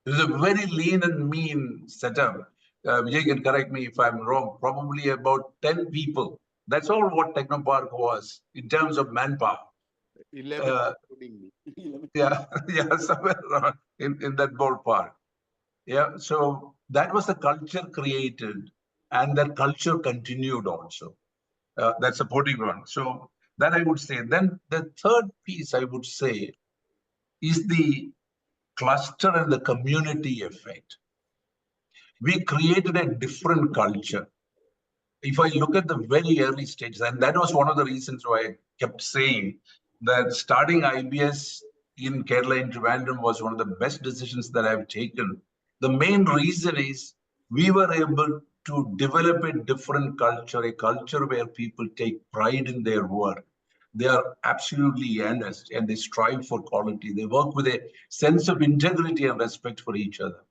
It was a very lean and mean setup. Vijay can correct me if I'm wrong. Probably about 10 people. That's all what Technopark was in terms of manpower. 11, including me. 11. Yeah, somewhere around in that ballpark. Yeah, so that was the culture created, and that culture continued also. That's a supporting one. So that I would say. Then the third piece I would say is the cluster and the community effect. We created a different culture. If I look at the very early stages, and that was one of the reasons why I kept saying that starting IBS in Kerala in Trivandrum was one of the best decisions that I've taken. The main reason is we were able to develop a different culture, a culture where people take pride in their work. They are absolutely earnest and they strive for quality. They work with a sense of integrity and respect for each other.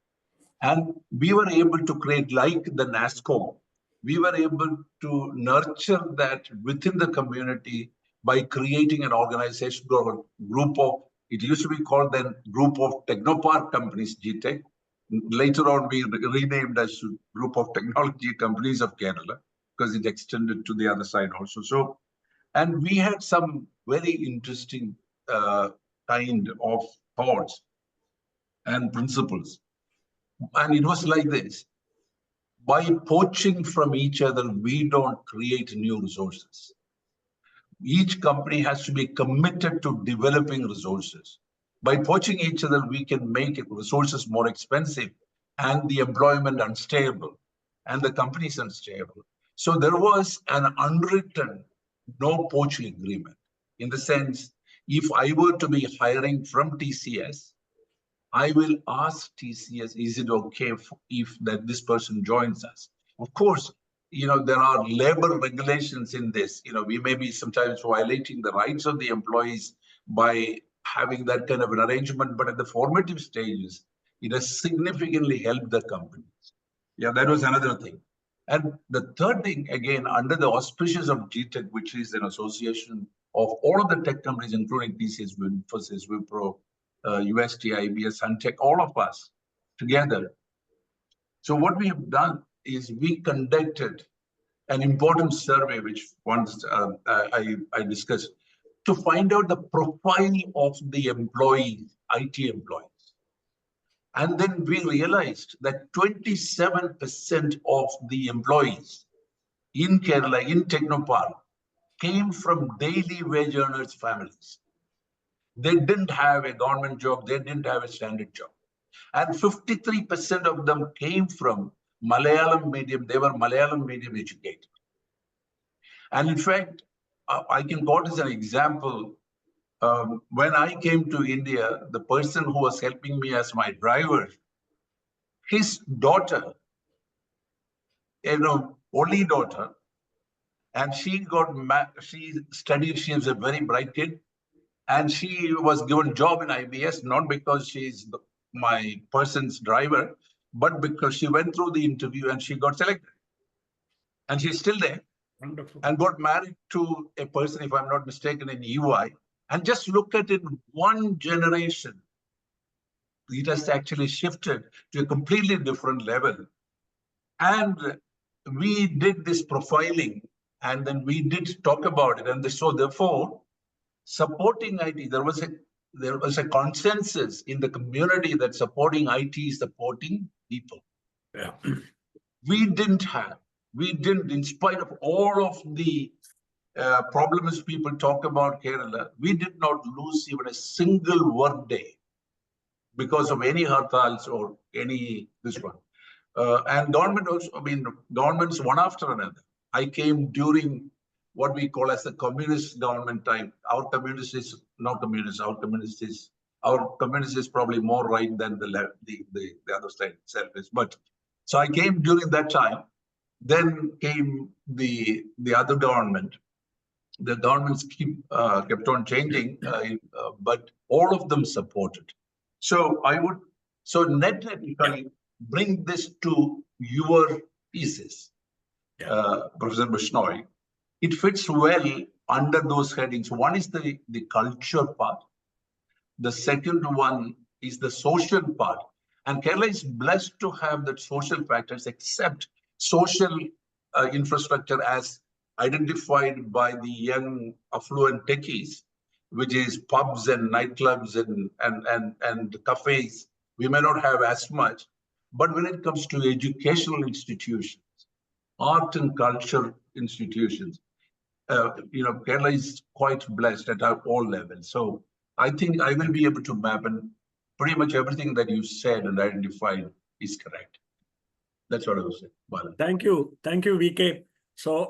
And we were able to create, like the NASCO, we were able to nurture that within the community by creating an organization or group of, it used to be called then Group of Technopark Companies, GTech. Later on, we renamed as Group of Technology Companies of Kerala because it extended to the other side also. So, and we had some very interesting kind of thoughts and principles. And it was like this. By poaching from each other, we don't create new resources. Each company has to be committed to developing resources. By poaching each other, we can make resources more expensive and the employment unstable and the companies unstable. So there was an unwritten no poaching agreement. In the sense, if I were to be hiring from TCS, I will ask TCS, is it okay if this person joins us? Of course, there are labor regulations in this. We may be sometimes violating the rights of the employees by having that kind of an arrangement, but at the formative stages, it has significantly helped the companies. Yeah, that was another thing. And the third thing, again, under the auspices of GTech, which is an association of all of the tech companies, including TCS, Infosys, Wipro, UST, IBS, Suntech, all of us together. So what we have done is we conducted an important survey, which once I discussed, to find out the profile of the employees, IT employees. And then we realized that 27% of the employees in Kerala, in Technopark, came from daily wage earners' families. They didn't have a government job, they didn't have a standard job. And 53% of them came from Malayalam medium, they were Malayalam medium educated. And in fact, I can quote as an example, when I came to India, the person who was helping me as my driver, his daughter only daughter, and she she studied. She was a very bright kid, and she was given job in IBS not because she's my person's driver, but because she went through the interview and she got selected, and she's still there. Wonderful. And got married to a person, if I'm not mistaken, in UI. And just look at it, one generation, it has actually shifted to a completely different level. And we did this profiling, and then we did talk about it. And so therefore, supporting IT, there was a consensus in the community that supporting IT is supporting people. Yeah. We didn't, in spite of all of the problems people talk about Kerala, we did not lose even a single work day because of any hartals or any this one. And government also, governments one after another. I came during what we call as the communist government time. Our communist is not communist. Our communist is probably more right than the left, the other side itself is. But so I came during that time. Then came the other government. The governments kept on changing, but all of them supported. So net, if I bring this to your thesis, Professor Bishnoi, it fits well under those headings. One is the culture part. The second one is the social part. And Kerala is blessed to have that social factors, except social infrastructure as identified by the young affluent techies, which is pubs and nightclubs and cafes. We may not have as much, but when it comes to educational institutions, art and culture institutions, Kerala is quite blessed at all levels. So I think I will be able to map, and pretty much everything that you said and identified is correct. That's what I was saying. Bala. Thank you, VK. So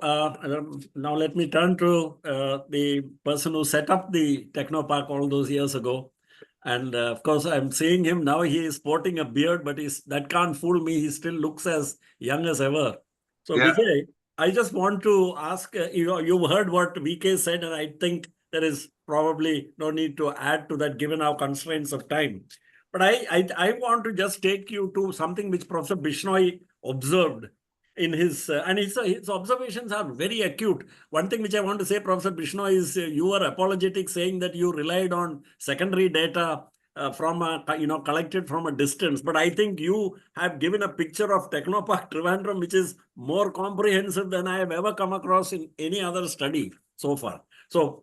now let me turn to the person who set up the Technopark all those years ago. And of course, I'm seeing him now. He is sporting a beard, but that can't fool me. He still looks as young as ever. So Yeah. VK, I just want to ask, you've heard what VK said, and I think there is probably no need to add to that given our constraints of time. But I want to just take you to something which Professor Bishnoi observed in his, and his observations are very acute. One thing which I want to say, Professor Bishnoi, is you were apologetic saying that you relied on secondary data collected from a distance. But I think you have given a picture of Technopark Trivandrum, which is more comprehensive than I have ever come across in any other study so far. So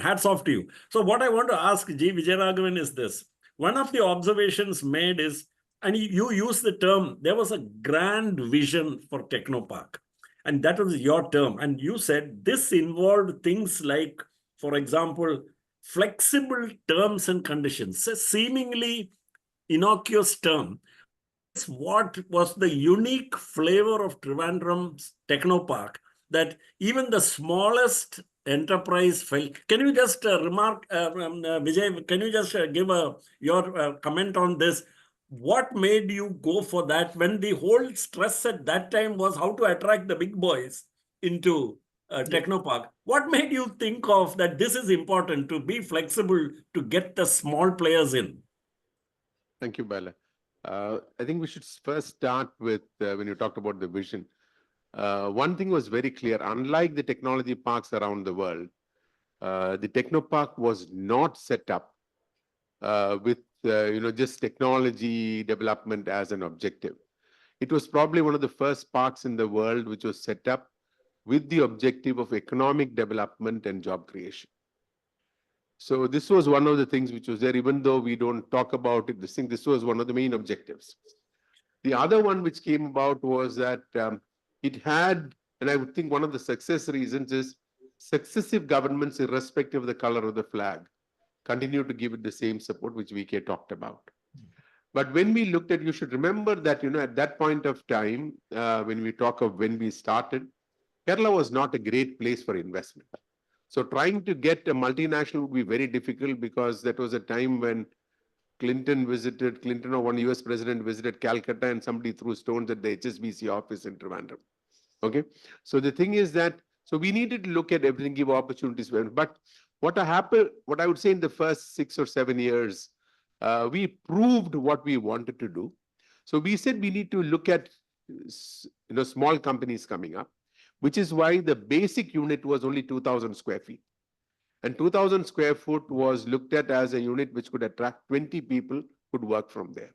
hats off to you. So what I want to ask G. Vijayaraghavan is this. One of the observations made is, and you use the term, there was a grand vision for Technopark. And that was your term. And you said this involved things like, for example, flexible terms and conditions. A seemingly innocuous term. What was the unique flavor of Trivandrum's Technopark that even the smallest enterprise felt? Can you just remark, Vijay, can you just give your comment on this? What made you go for that when the whole stress at that time was how to attract the big boys into Technopark? What made you think of that this is important to be flexible to get the small players in? Thank you, Bala. I think we should first start with when you talked about the vision. One thing was very clear. Unlike the technology parks around the world, the Technopark was not set up with just technology development as an objective. It was probably one of the first parks in the world which was set up with the objective of economic development and job creation. So this was one of the things which was there, even though we don't talk about it, this was one of the main objectives. The other one which came about was that it had, and I would think one of the success reasons is successive governments, irrespective of the color of the flag, continue to give it the same support which VK talked about. But when we looked at, you should remember that, at that point of time, when we talk of when we started, Kerala was not a great place for investment. So trying to get a multinational would be very difficult because that was a time when Clinton or one US president visited Calcutta and somebody threw stones at the HSBC office in Trivandrum. Okay. So the thing is that, so we needed to look at everything, give opportunities. But what happened, what I would say in the first 6 or 7 years, we proved what we wanted to do. So we said we need to look at small companies coming up, which is why the basic unit was only 2,000 square feet. And 2,000 square foot was looked at as a unit which could attract 20 people could work from there.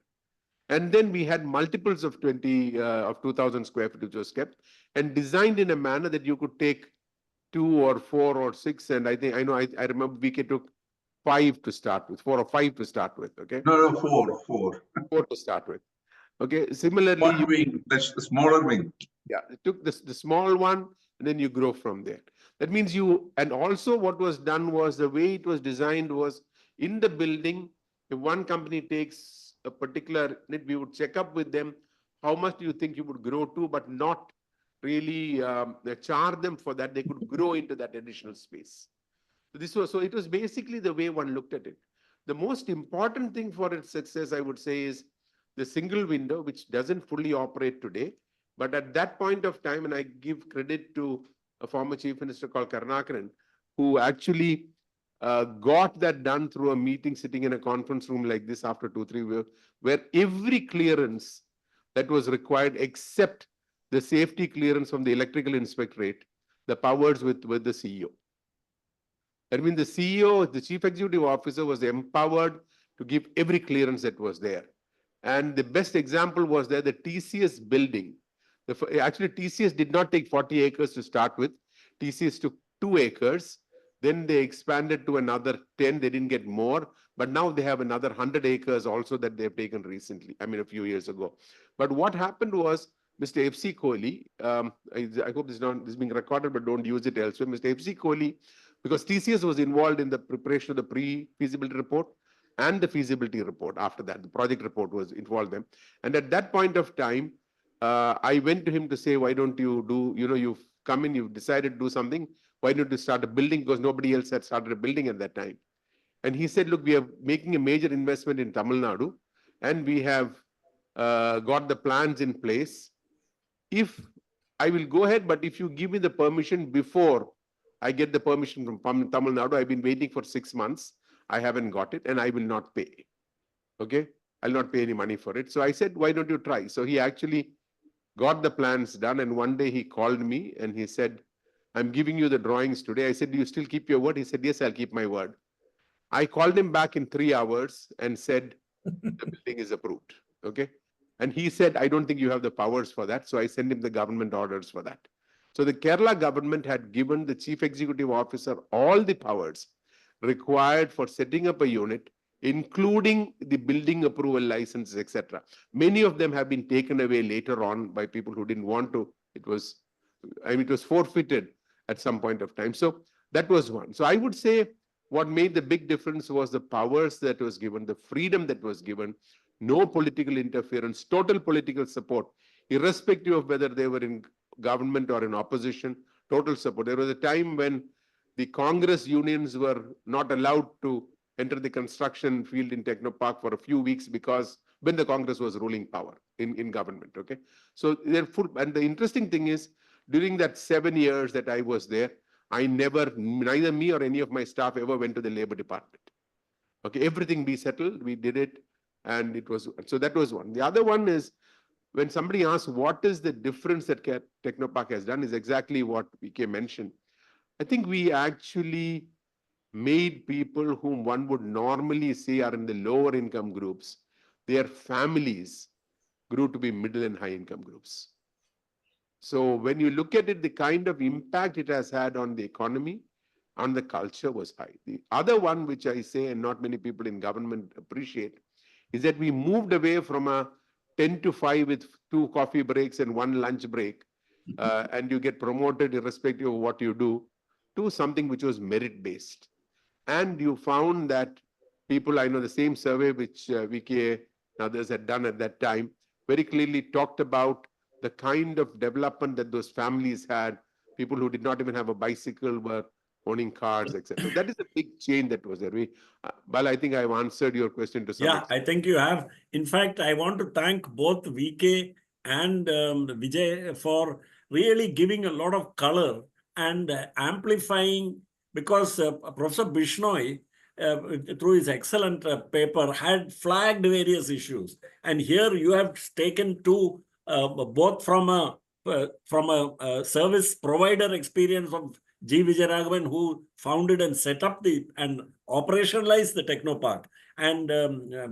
And then we had multiples of 2,000 square feet which was kept and designed in a manner that you could take 2 or 4 or 6. And I remember VK took 5 to start with, 4 or 5 to start with. Okay. No, 4. 4 to start with. Okay. Similarly, One wing, that's the smaller wing. Yeah, it took the small one and then you grow from there. That means and also what was done was the way it was designed was in the building, if one company takes a particular, we would check up with them, how much do you think you would grow to, but not really charge them for that. They could grow into that additional space. So it was basically the way one looked at it. The most important thing for its success, I would say, is the single window, which doesn't fully operate today. But at that point of time, and I give credit to a former chief minister called Karnakaran, who actually got that done through a meeting, sitting in a conference room like this after 2-3 years, where every clearance that was required, except the safety clearance from the electrical inspectorate, the powers with the CEO. That means the CEO, the chief executive officer, was empowered to give every clearance that was there. And the best example was there, the TCS building. Actually, TCS did not take 40 acres to start with. TCS took 2 acres. Then they expanded to another 10. They didn't get more. But now they have another 100 acres also that they've taken recently, a few years ago. But what happened was, Mr. F.C. Kohli, I hope this is being recorded, but don't use it elsewhere. Mr. F.C. Kohli, because TCS was involved in the preparation of the pre-feasibility report and the feasibility report after that. The project report was involved them. And at that point of time, I went to him to say, why don't you do, you've come in, you've decided to do something. Why don't you start a building? Because nobody else had started a building at that time. And he said, look, we are making a major investment in Tamil Nadu and we have got the plans in place. If I will go ahead, but if you give me the permission before I get the permission from Tamil Nadu, I've been waiting for 6 months. I haven't got it and I will not pay. Okay. I'll not pay any money for it. So I said, why don't you try? So he actually got the plans done. And one day he called me and he said, I'm giving you the drawings today. I said, do you still keep your word? He said, yes, I'll keep my word. I called him back in 3 hours and said, the building is approved. Okay. And he said, I don't think you have the powers for that. So I sent him the government orders for that. So the Kerala government had given the chief executive officer all the powers required for setting up a unit, including the building approval licenses, etc. Many of them have been taken away later on by people who didn't want to. It was forfeited at some point of time. So that was one. So I would say what made the big difference was the powers that was given, the freedom that was given, no political interference, total political support, irrespective of whether they were in government or in opposition, total support. There was a time when the Congress unions were not allowed to enter the construction field in Technopark for a few weeks because when the Congress was ruling power in government. Okay. So they're full. And the interesting thing is, during that 7 years that I was there, neither me or any of my staff ever went to the labor department. Okay. Everything we settled, we did it. And so that was one. The other one is, when somebody asks what is the difference that Technopark has done, is exactly what VK mentioned. I think we actually made people whom one would normally say are in the lower income groups, their families grew to be middle and high income groups. So when you look at it, the kind of impact it has had on the economy, on the culture was high. The other one, which I say, and not many people in government appreciate, is that we moved away from a 10 to 5 with 2 coffee breaks and 1 lunch break, and you get promoted irrespective of what you do, to something which was merit-based. And you found that people, I know the same survey which VK and others had done at that time, very clearly talked about the kind of development that those families had. People who did not even have a bicycle were owning cars, etc. So that is a big change that was there. Well, I think I've answered your question to some extent. I think you have. In fact, I want to thank both VK and Vijay for really giving a lot of color and amplifying, because Professor Bishnoi, through his excellent paper, had flagged various issues. And here you have taken two, both from a service provider experience of G. Vijayaraghavan, who founded and set up and operationalized the Technopark, and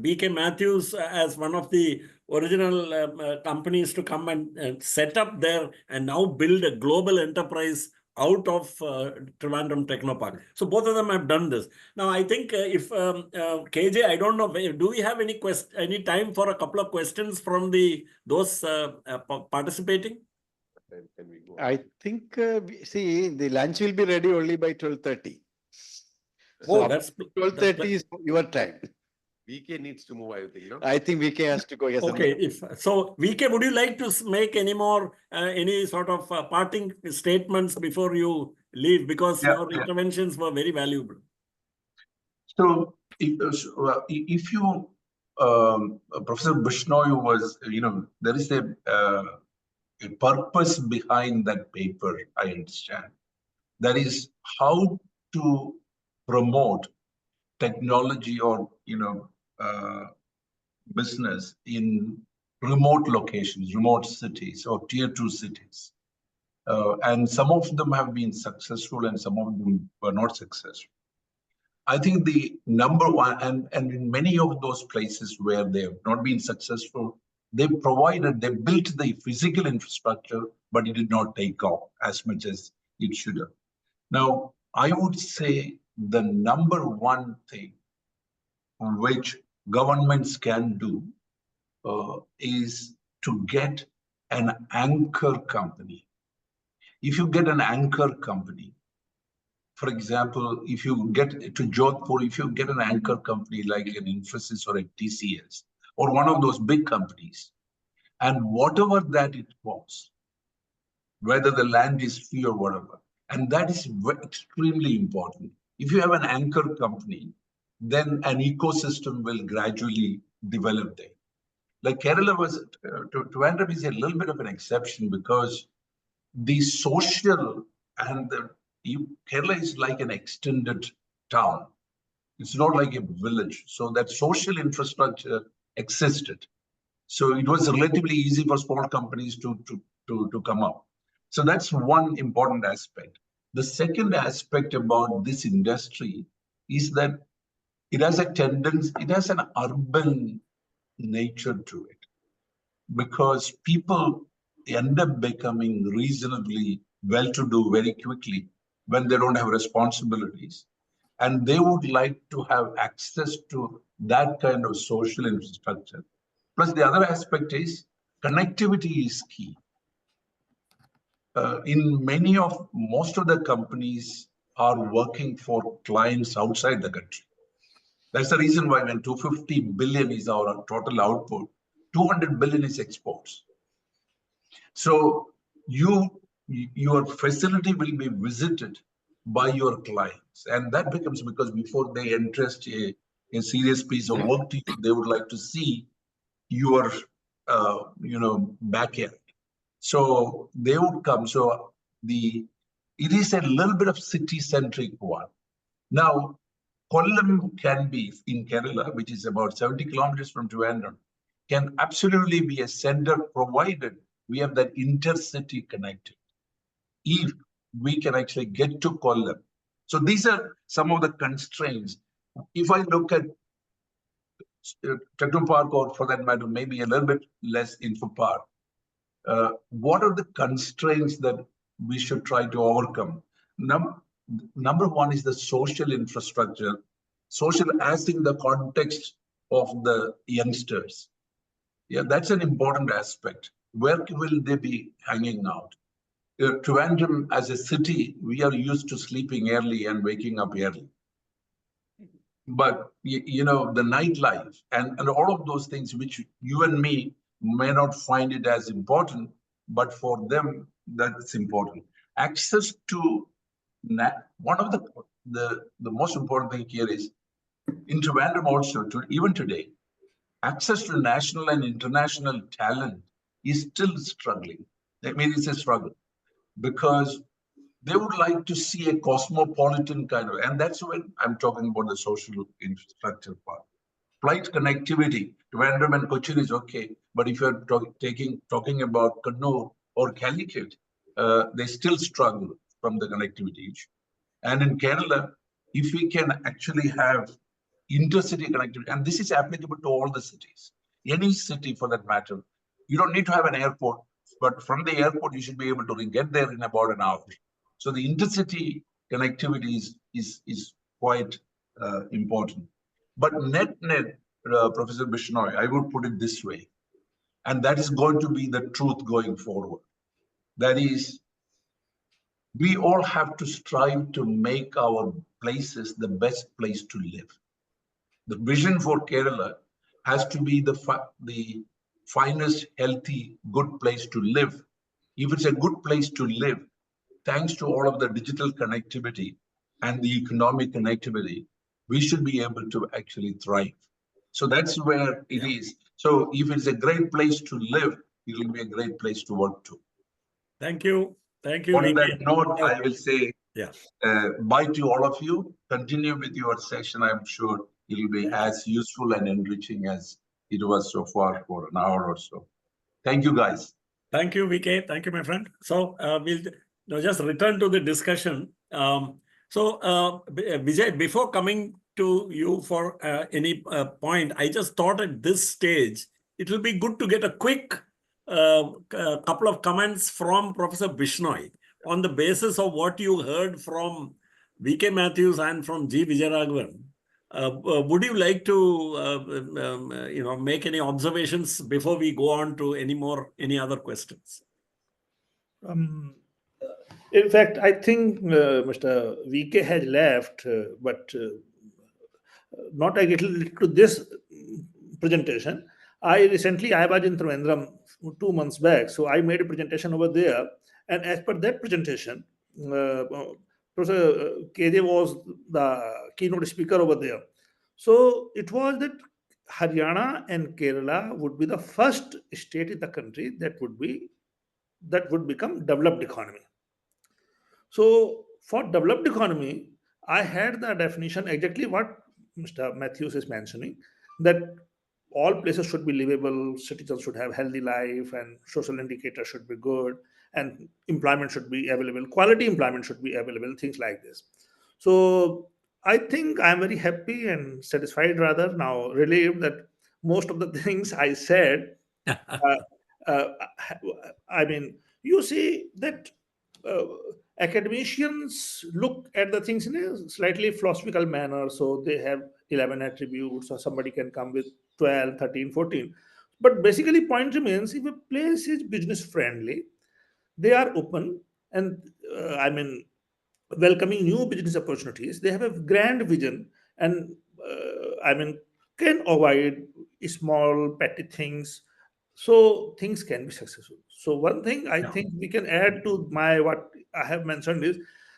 B.K. Matthews as one of the original companies to come and set up there and now build a global enterprise out of Trivandrum Technopark. So both of them have done this. Now, I think if KJ, I don't know, do we have any time for a couple of questions from those participating? Can we go? I think, see, the lunch will be ready only by 12:30. Oh, So that's 12:30 is your time. VK needs to move, I think, no? I think VK has to go. Yes, okay. So, VK, would you like to make any more, any sort of parting statements before you leave? Because your interventions were very valuable. So, if you, Professor Bishnoi was, there is a purpose behind that paper, I understand. That is how to promote technology or, business in remote locations, remote cities or tier 2 cities. And some of them have been successful and some of them were not successful. I think the number one, and in many of those places where they have not been successful, they built the physical infrastructure, but it did not take off as much as it should have. Now, I would say the number one thing which governments can do is to get an anchor company. If you get an anchor company, for example, if you get to Jodhpur, if you get an anchor company like an Infosys or a TCS or one of those big companies, and whatever that it was, whether the land is free or whatever, and that is extremely important. If you have an anchor company, then an ecosystem will gradually develop there. Like Kerala was, Trivandrum is a little bit of an exception because the social and Kerala is like an extended town. It's not like a village. So that social infrastructure existed. So it was relatively easy for small companies to come up. So that's one important aspect. The second aspect about this industry is that it has a tendency, it has an urban nature to it, because people end up becoming reasonably well-to-do very quickly when they don't have responsibilities. And they would like to have access to that kind of social infrastructure. Plus, the other aspect is connectivity is key. In most of the companies are working for clients outside the country. That's the reason why when 250 billion is our total output, 200 billion is exports. So your facility will be visited by your clients. And that becomes because before they entrust a serious piece of work to you, they would like to see your back end. So they would come. So it is a little bit of city-centric one. Now, Kollam can be in Kerala, which is about 70 kilometers from Trivandrum, can absolutely be a center provided we have that intercity connected. If we can actually get to Kollam. So these are some of the constraints. If I look at Technopark, or for that matter, maybe a little bit less Infopark, what are the constraints that we should try to overcome? Number one is the social infrastructure, social as in the context of the youngsters. Yeah, that's an important aspect. Where will they be hanging out? Trivandrum as a city, we are used to sleeping early and waking up early. But, the nightlife and all of those things, which you and me may not find it as important, but for them, that's important. Access to one of the most important thing here is in Trivandrum also, even today, access to national and international talent is still struggling. I mean, it's a struggle. because they would like to see a cosmopolitan kind of, and that's when I'm talking about the social infrastructure part. Flight connectivity, Trivandrum and Cochin is okay, but if you're talking about Kannur or Calicut, they still struggle from the connectivity issue. And in Kerala, if we can actually have intercity connectivity, and this is applicable to all the cities, any city for that matter, you don't need to have an airport, but from the airport, you should be able to get there in about an hour. So the intercity connectivity is quite important. But net, Professor Bishnoi, I would put it this way, and that is going to be the truth going forward. That is, we all have to strive to make our places the best place to live. The vision for Kerala has to be the finest, healthy, good place to live. If it's a good place to live, thanks to all of the digital connectivity and the economic connectivity, we should be able to actually thrive. So that's where it is. So if it's a great place to live, it will be a great place to work to. Thank you. Thank you. On that VK. note, I will say Yeah. bye to all of you. Continue with your session. I'm sure it will be as useful and enriching as it was so far for an hour or so. Thank you, guys. Thank you, VK. Thank you, my friend. So we'll just return to the discussion. Vijay, before coming to you for any point, I just thought at this stage, it will be good to get a quick couple of comments from Professor Bishnoi on the basis of what you heard from VK Matthews and from G. Vijayaraghavan. Would you like to, make any observations before we go on to any other questions? In fact, I think Mr. VK has left, but not related to this presentation. I was in Trivandrum 2 months back, so I made a presentation over there. And as per that presentation, Professor KJ was the keynote speaker over there. So it was that Haryana and Kerala would be the first state in the country that would become developed economy. So for developed economy, I had the definition exactly what Mr. Matthews is mentioning, that all places should be livable, citizens should have healthy life, and social indicators should be good, and employment should be available, quality employment should be available, things like this. So I think I'm very happy and satisfied, rather now relieved, that most of the things I said, uh, I mean, you see that uh, academicians look at the things in a slightly philosophical manner. So they have 11 attributes, or somebody can come with 12, 13, 14. But basically, point remains, if a place is business friendly, they are open and welcoming new business opportunities. They have a grand vision and can avoid small petty things, so things can be successful. So one thing I think we can add to what I have mentioned is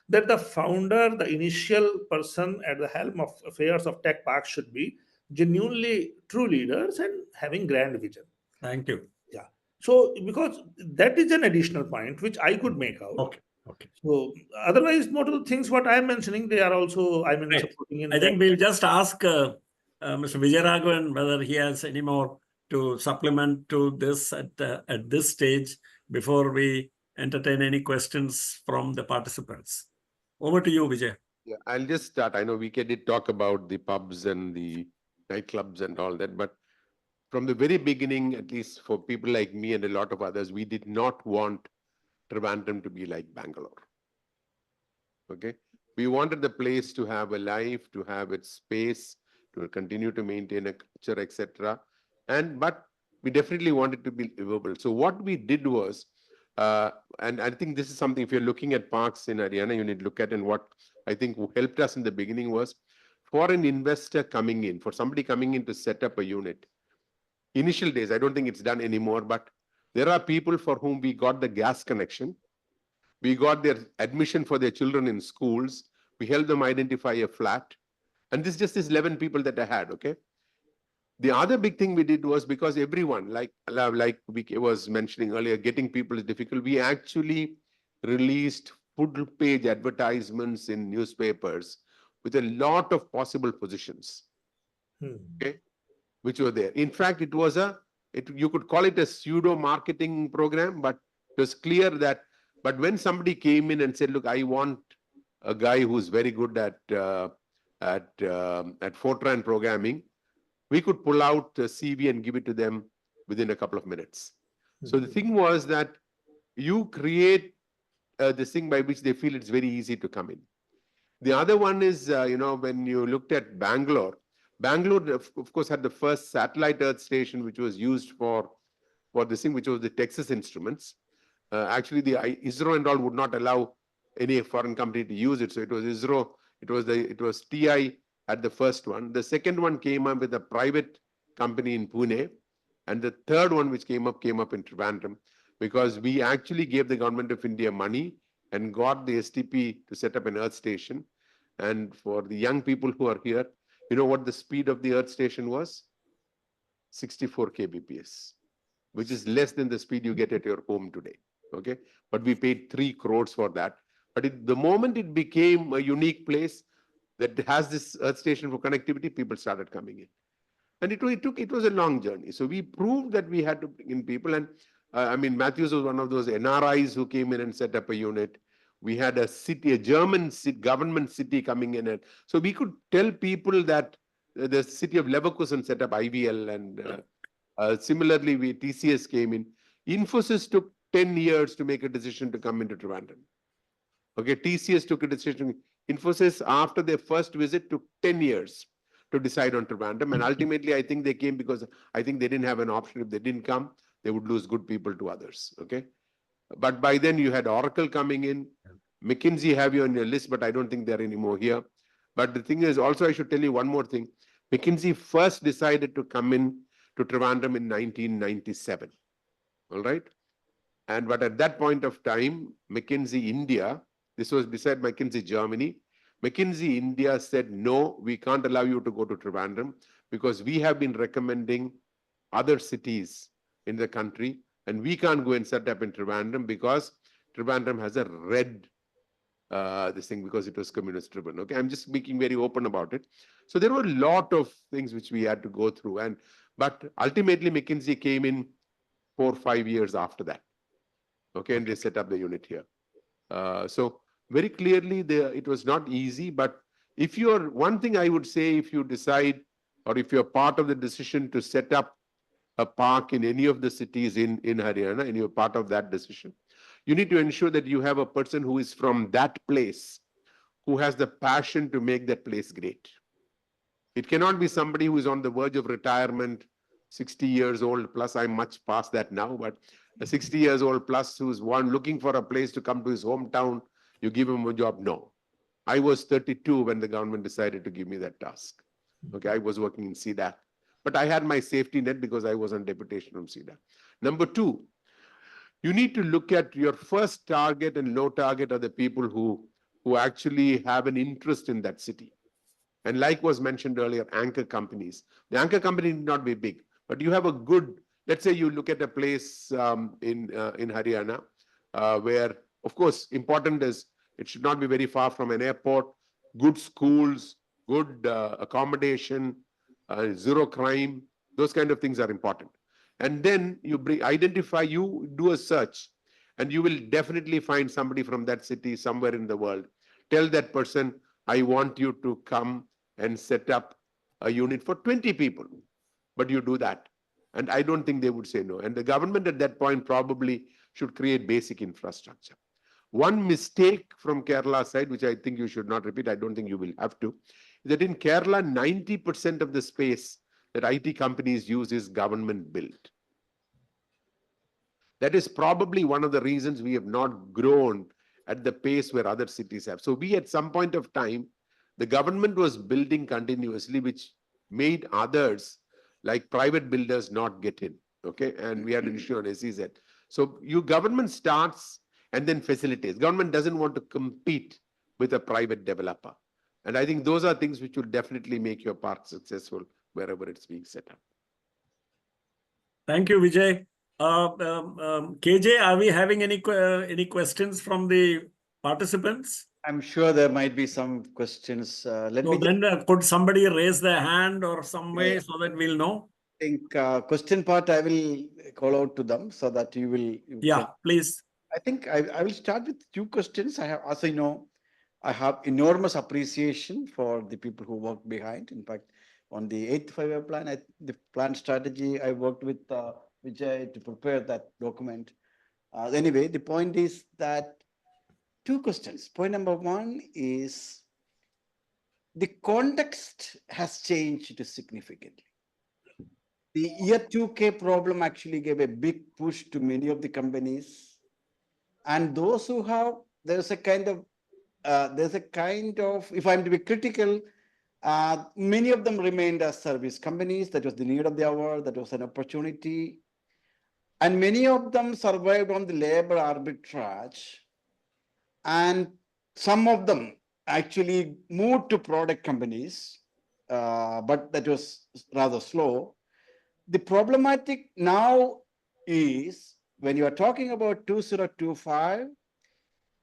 that the founder, the initial person at the helm of affairs of tech parks, should be genuinely true leaders and having grand vision. Thank you. Yeah. So because that is an additional point which I could make out. Okay. So otherwise, most of the things what I am mentioning, they are also, Right. supporting in I think that. we'll just ask Mr. Vijayaraghavan whether he has any more to supplement to this at this stage before we entertain any questions from the participants. Over to you, Vijay. Yeah, I'll just start. I know VK did talk about the pubs and the nightclubs and all that, but from the very beginning, at least for people like me and a lot of others, we did not want Trivandrum to be like Bangalore. Okay, we wanted the place to have a life, to have its space, to continue to maintain a culture, etc. But we definitely wanted to be livable. So what we did was, and I think this is something, if you're looking at parks in Haryana, you need to look at, and what I think helped us in the beginning was, for an investor coming in, for somebody coming in to set up a unit, initial days, I don't think it's done anymore, but there are people for whom we got the gas connection. We got their admission for their children in schools. We helped them identify a flat. And this just is 11 people that I had, okay? The other big thing we did was, because everyone, like VK was mentioning earlier, getting people is difficult. We actually released full page advertisements in newspapers with a lot of possible positions, okay, which were there. In fact, it was you could call it a pseudo marketing program, but it was clear that, but when somebody came in and said, look, I want a guy who's very good at Fortran programming, we could pull out the CV and give it to them within a couple of minutes. So the thing was that you create this thing by which they feel it's very easy to come in. The other one is, when you looked at Bangalore, of course, had the first satellite Earth station, which was used for this thing, which was the Texas Instruments. Actually, the ISRO and all would not allow any foreign company to use it. So it was ISRO, it was TI at the first one. The second one came up with a private company in Pune. And the third one which came up in Trivandrum, because we actually gave the government of India money and got the STP to set up an Earth station. And for the young people who are here, you know what the speed of the Earth station was? 64 kbps, which is less than the speed you get at your home today. Okay, but we paid 3 crores for that. But the moment it became a unique place that has this Earth station for connectivity, people started coming in. And it was a long journey. So we proved that we had to bring in people. And Matthews was one of those NRIs who came in and set up a unit. We had a German government city coming in. And so we could tell people that the city of Leverkusen set up IVL. And similarly, TCS came in. Infosys took 10 years to make a decision to come into Trivandrum. Okay, TCS took a decision. Infosys, after their first visit, took 10 years to decide on Trivandrum. And ultimately, I think they came because I think they didn't have an option. If they didn't come, they would lose good people to others. Okay. But by then you had Oracle coming in. McKinsey have you on your list, but I don't think they're anymore here. But the thing is, also I should tell you one more thing. McKinsey first decided to come in to Trivandrum in 1997. All right. But at that point of time, McKinsey India, this was beside McKinsey Germany, McKinsey India said, no, we can't allow you to go to Trivandrum because we have been recommending other cities in the country and we can't go and set up in Trivandrum because Trivandrum has a red this thing because it was communist driven. Okay, I'm just speaking very open about it. So there were a lot of things which we had to go through. But ultimately McKinsey came in 4 or 5 years after that. Okay, and they set up the unit here. So very clearly, it was not easy. But one thing I would say, if you decide or if you're part of the decision to set up a park in any of the cities in Haryana, and you're part of that decision, you need to ensure that you have a person who is from that place, who has the passion to make that place great. It cannot be somebody who is on the verge of retirement, 60 years old plus. I'm much past that now, but a 60 years old plus who's looking for a place to come to his hometown, you give him a job. No. I was 32 when the government decided to give me that task. Okay, I was working in CDAC, but I had my safety net because I was on deputation from CDAC. Number 2, you need to look at your first target and low target are the people who actually have an interest in that city. And like was mentioned earlier, anchor companies. The anchor company need not be big, but you have a good, let's say you look at a place in Haryana where, of course, important is it should not be very far from an airport, good schools, good accommodation, zero crime. Those kind of things are important. And then you do a search, and you will definitely find somebody from that city somewhere in the world. Tell that person, I want you to come and set up a unit for 20 people. But you do that. And I don't think they would say no. And the government at that point probably should create basic infrastructure. One mistake from Kerala side, which I think you should not repeat, I don't think you will have to, is that in Kerala, 90% of the space that IT companies use is government built. That is probably one of the reasons we have not grown at the pace where other cities have. So we, at some point of time, the government was building continuously, which made others like private builders not get in. Okay, and we had an issue on SEZ. So government starts and then facilitates. Government doesn't want to compete with a private developer. And I think those are things which will definitely make your park successful wherever it's being set up. Thank you, Vijay. KJ, are we having any questions from the participants? I'm sure there might be some questions. Let So me just then could somebody raise their hand or some way Yeah. so that we'll know? think question part I will call out to them so that you Yeah, can. please. I think I will start with two questions. I have, as I know, I have enormous appreciation for the people who work behind. In fact, on the 8th five-year plan, the plan strategy, I worked with Vijay to prepare that document. Anyway, the point is that two questions. Point number one is the context has changed significantly. The year 2K problem actually gave a big push to many of the companies. And those who have, there's a kind of, if I'm to be critical, many of them remained as service companies. That was the need of the hour. That was an opportunity. And many of them survived on the labor arbitrage. And some of them actually moved to product companies, but that was rather slow. The problematic now is when you are talking about 2025,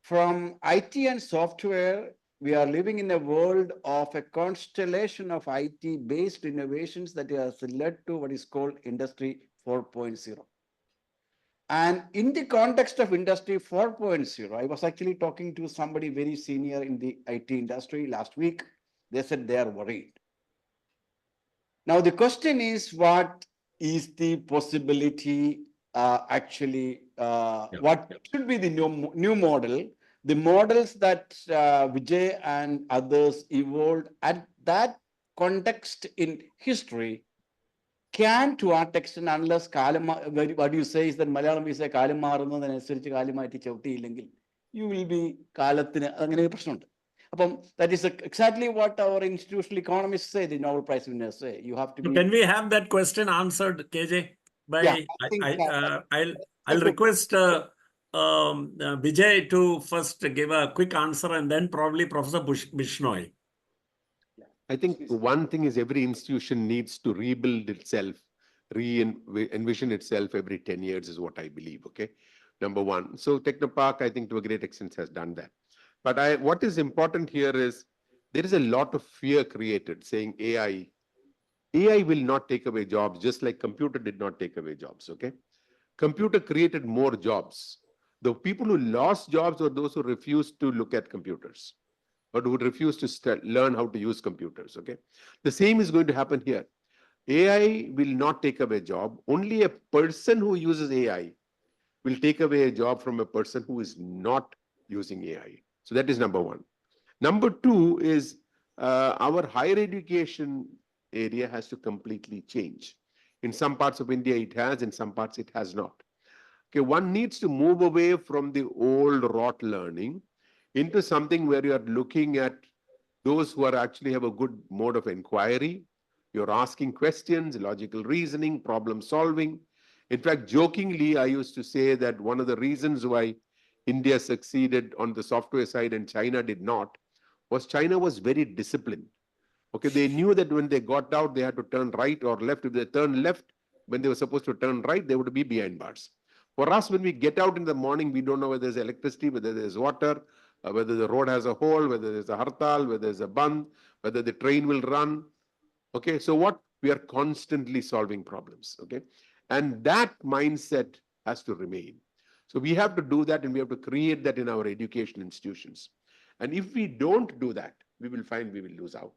from IT and software, we are living in a world of a constellation of IT-based innovations that has led to what is called Industry 4.0. And in the context of Industry 4.0, I was actually talking to somebody very senior in the IT industry last week. They said they are worried. Now, the question is, what is the possibility what should be the new model? The models that Vijay and others evolved at that context in history can, to our extent, unless what you say is that Malayalam we say കാലം മാറുന്നതിനനുസരിച്ച് കാലുമാറ്റി ചവിട്ടിയില്ലെങ്കിൽ you will be കാലത്തിന് അങ്ങനെ ഒരു പ്രശ്നമുണ്ട്. അപ്പം that is exactly what our institutional economists say, the Nobel Prize winners say. You have to So be. can we have that question answered, KJ? By Yeah, I think, I'll request Vijay to first give a quick answer and then probably Professor Bishnoi. I think one thing is every institution needs to rebuild itself, envision itself every 10 years is what I believe, okay? Number one. So Technopark, I think to a great extent has done that. But what is important here is there is a lot of fear created saying AI will not take away jobs, just like computer did not take away jobs, okay? Computer created more jobs. The people who lost jobs were those who refused to look at computers or who would refuse to learn how to use computers, okay? The same is going to happen here. AI will not take away a job. Only a person who uses AI will take away a job from a person who is not using AI. So that is number one. Number two is our higher education area has to completely change. In some parts of India, it has. In some parts, it has not. Okay, one needs to move away from the old rote learning into something where you are looking at those who are actually have a good mode of inquiry. You're asking questions, logical reasoning, problem solving. In fact, jokingly, I used to say that one of the reasons why India succeeded on the software side and China did not was China was very disciplined. Okay, they knew that when they got out, they had to turn right or left. If they turned left, when they were supposed to turn right, they would be behind bars. For us, when we get out in the morning, we don't know whether there's electricity, whether there's water, whether the road has a hole, whether there's a hartal, whether there's a band, whether the train will run. Okay, so what? We are constantly solving problems, okay? And that mindset has to remain. So we have to do that and we have to create that in our education institutions. And if we don't do that, we will find we will lose out.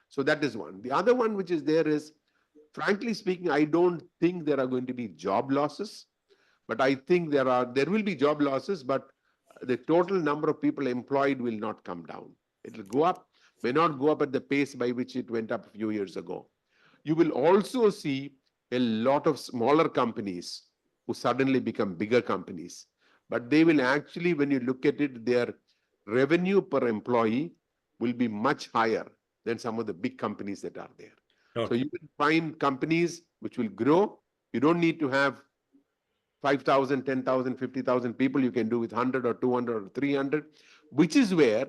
So that is one. The other one which is there is, frankly speaking, I don't think there are going to be job losses, but I think there will be job losses, but the total number of people employed will not come down. It will go up, may not go up at the pace by which it went up a few years ago. You will also see a lot of smaller companies who suddenly become bigger companies. But they will actually, when you look at it, their revenue per employee will be much higher than some of the big companies that are there. Okay. So you will find companies which will grow. You don't need to have 5,000, 10,000, 50,000 people. You can do with 100 or 200 or 300, which is where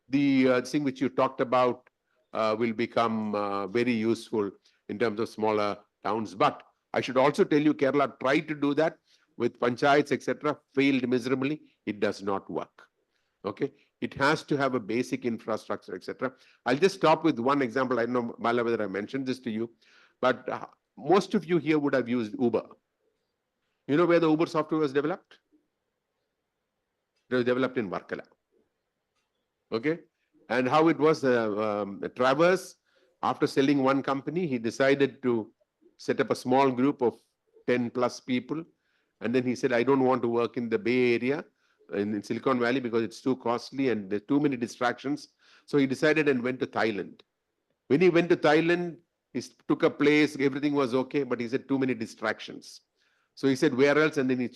the thing which you talked about will become very useful in terms of smaller towns. But I should also tell you, Kerala tried to do that. with panchayats, etc., failed miserably. It does not work. Okay, it has to have a basic infrastructure, etc. I'll just stop with one example. I don't know, Bala, whether I mentioned this to you, but most of you here would have used Uber. You know where the Uber software was developed? It was developed in Varkala. Okay, and how it was, Travers, after selling one company, he decided to set up a small group of 10 plus people. And then he said, I don't want to work in the Bay Area, in Silicon Valley, because it's too costly and there's too many distractions. So he decided and went to Thailand. When he went to Thailand, he took a place, everything was okay, but he said too many distractions. So he said, where else? And then he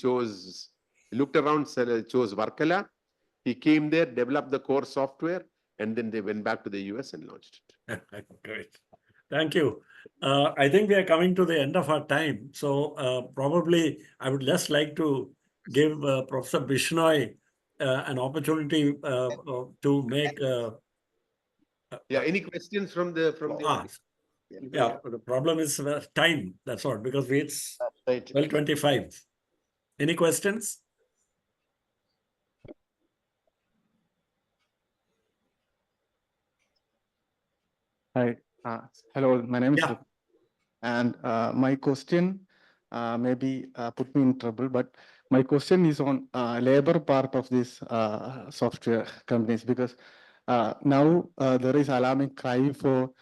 looked around, chose Varkala. He came there, developed the core software, and then they went back to the US and launched it. Great. Thank you. I think we are coming to the end of our time. So probably I would just like to give Professor Bishnoi an opportunity to make Yeah, any questions from the audience? Yeah, the problem is time. That's all, because it's Right. 12:25. Any questions? Hi, hello, my name is Yeah. and my question maybe put me in trouble, but my question is on labor part of this software companies, because now there is alarming cry for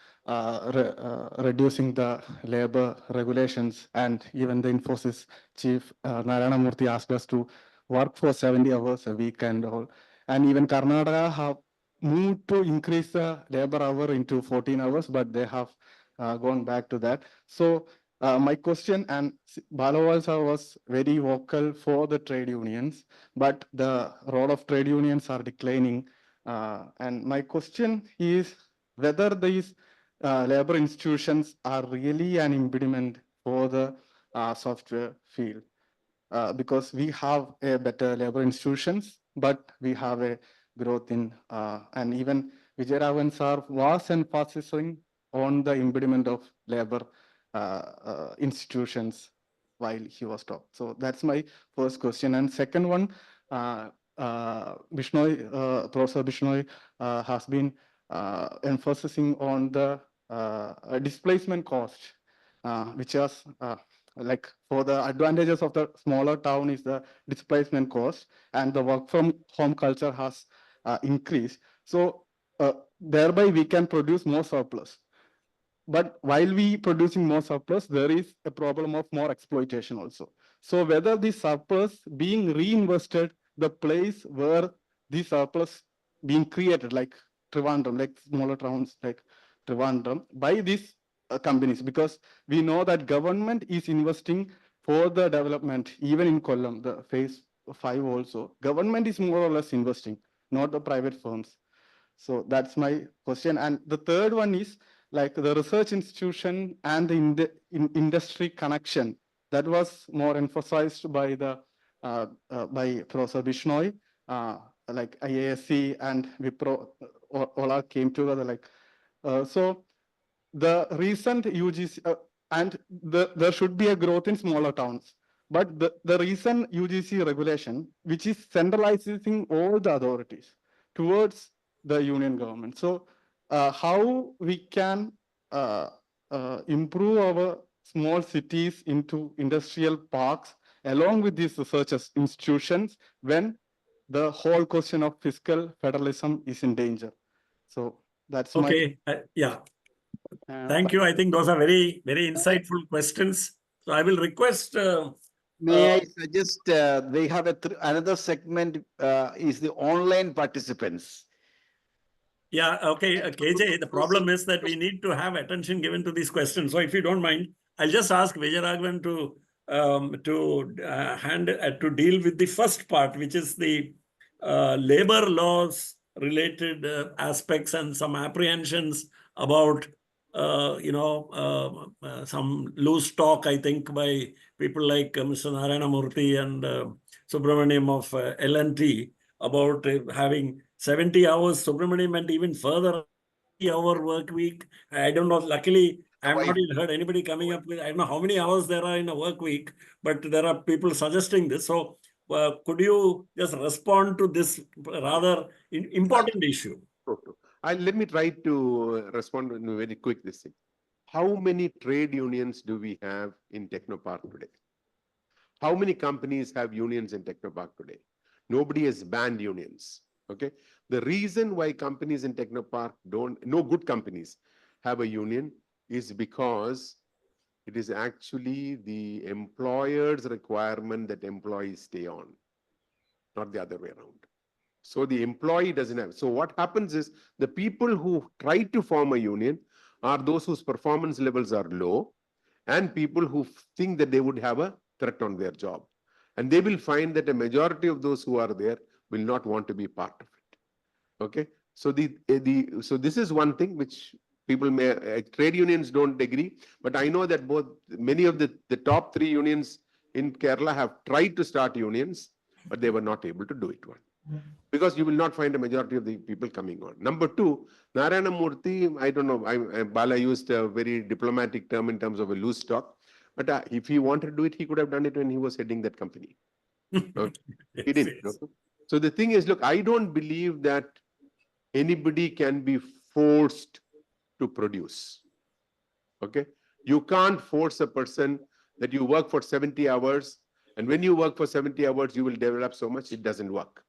reducing the labor regulations, and even the Infosys chief Narayana Murthy asked us to work for 70 hours a week and all, and even Karnataka have moved to increase the labor hour into 14 hours, but they have gone back to that. So my question, and Balavalsa was very vocal for the trade unions, but the role of trade unions are declining. And my question is whether these labor institutions are really an impediment for the software field. Because we have a better labor institutions, but we have a growth in, and even Vijayaraghvan sir was emphasizing on the impediment of labor institutions while he was talking. So that's my first question. And second one, Bishnoi, Professor Bishnoi has been emphasizing on the displacement cost, which was like for the advantages of the smaller town is the displacement cost, and the work from home culture has increased. So thereby we can produce more surplus. But while we producing more surplus, there is a problem of more exploitation also. So whether the surplus being reinvested, the place where the surplus being created, like Trivandrum, like smaller towns like Trivandrum, by these companies, because we know that government is investing for the development, even in Kollam, the phase 5 also, government is more or less investing, not the private firms. So that's my question. And the third one is like the research institution and the industry connection that was more emphasized by the by Professor Bishnoi, like IASC and Wipro, all came together. Like so, the recent UGC and there should be a growth in smaller towns. But the recent UGC regulation, which is centralizing all the authorities towards the union government. So how we can improve our small cities into industrial parks along with these research institutions when the whole question of fiscal federalism is in danger. So that's Okay. Yeah. Thank you. I think those are very, very insightful questions. So I will request. May I suggest they have another segment is the online participants. Yeah, okay, KJ, the problem is that we need to have attention given to these questions. So if you don't mind, I'll just ask Vijayaraghavan to deal with the first part, which is the labor laws related aspects and some apprehensions about some loose talk, I think, by people like Mr. Narayana Murthy and Subramaniam of L&T about having 70 hours. Subramaniam went even further, 30-hour work week. I don't know. Luckily, I have not even heard anybody coming up with, I don't know how many hours there are in a work week, but there are people suggesting this. So could you just respond to this rather important issue? Let me try to respond in a very quick this thing. How many trade unions do we have in Technopark today? How many companies have unions in Technopark today? Nobody has banned unions. Okay. The reason why companies in Technopark no good companies have a union is because it is actually the employer's requirement that employees stay on, not the other way around. So the employee doesn't have. So what happens is the people who try to form a union are those whose performance levels are low and people who think that they would have a threat on their job. And they will find that a majority of those who are there will not want to be part of it. Okay. So so this is one thing which people may, trade unions don't agree, but I know that many of the top 3 unions in Kerala have tried to start unions, but they were not able to do it. Because you will not find a majority of the people coming on. Number 2, Narayana Murthy, I don't know, Bala used a very diplomatic term in terms of a loose talk, but if he wanted to do it, he could have done it when he was heading that company. Okay? He didn't. Yes. Okay? So the thing is, look, I don't believe that anybody can be forced to produce. Okay? You can't force a person that you work for 70 hours, and when you work for 70 hours, you will develop so much. It doesn't work.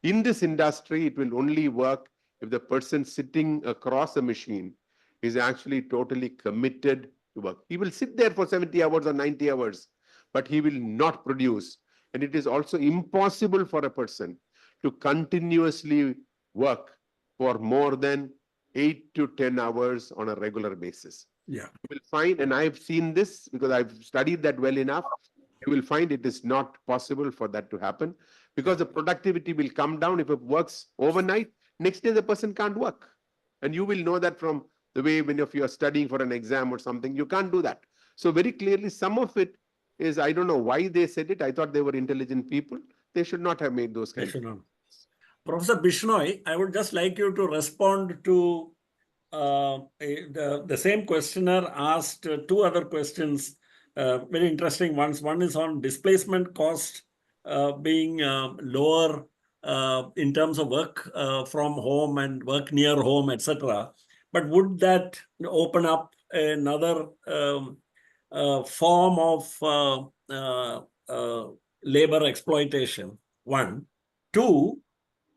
In this industry, it will only work if the person sitting across a machine is actually totally committed to work. He will sit there for 70 hours or 90 hours, but he will not produce. And it is also impossible for a person to continuously work for more than 8 to 10 hours on a regular basis. Yeah. You will find, and I've seen this because I've studied that well enough, you will find it is not possible for that to happen because the productivity will come down. If it works overnight, next day the person can't work. And you will know that from the way when if you are studying for an exam or something, you can't do that. So very clearly, some of it is, I don't know why they said it. I thought they were intelligent people. They should not have made those kinds of things. Professor Bishnoi, I would just like you to respond to the same questioner asked 2 other questions, very interesting ones. One is on displacement cost being lower in terms of work from home and work near home, etc. But would that open up another form of labor exploitation? 1. 2,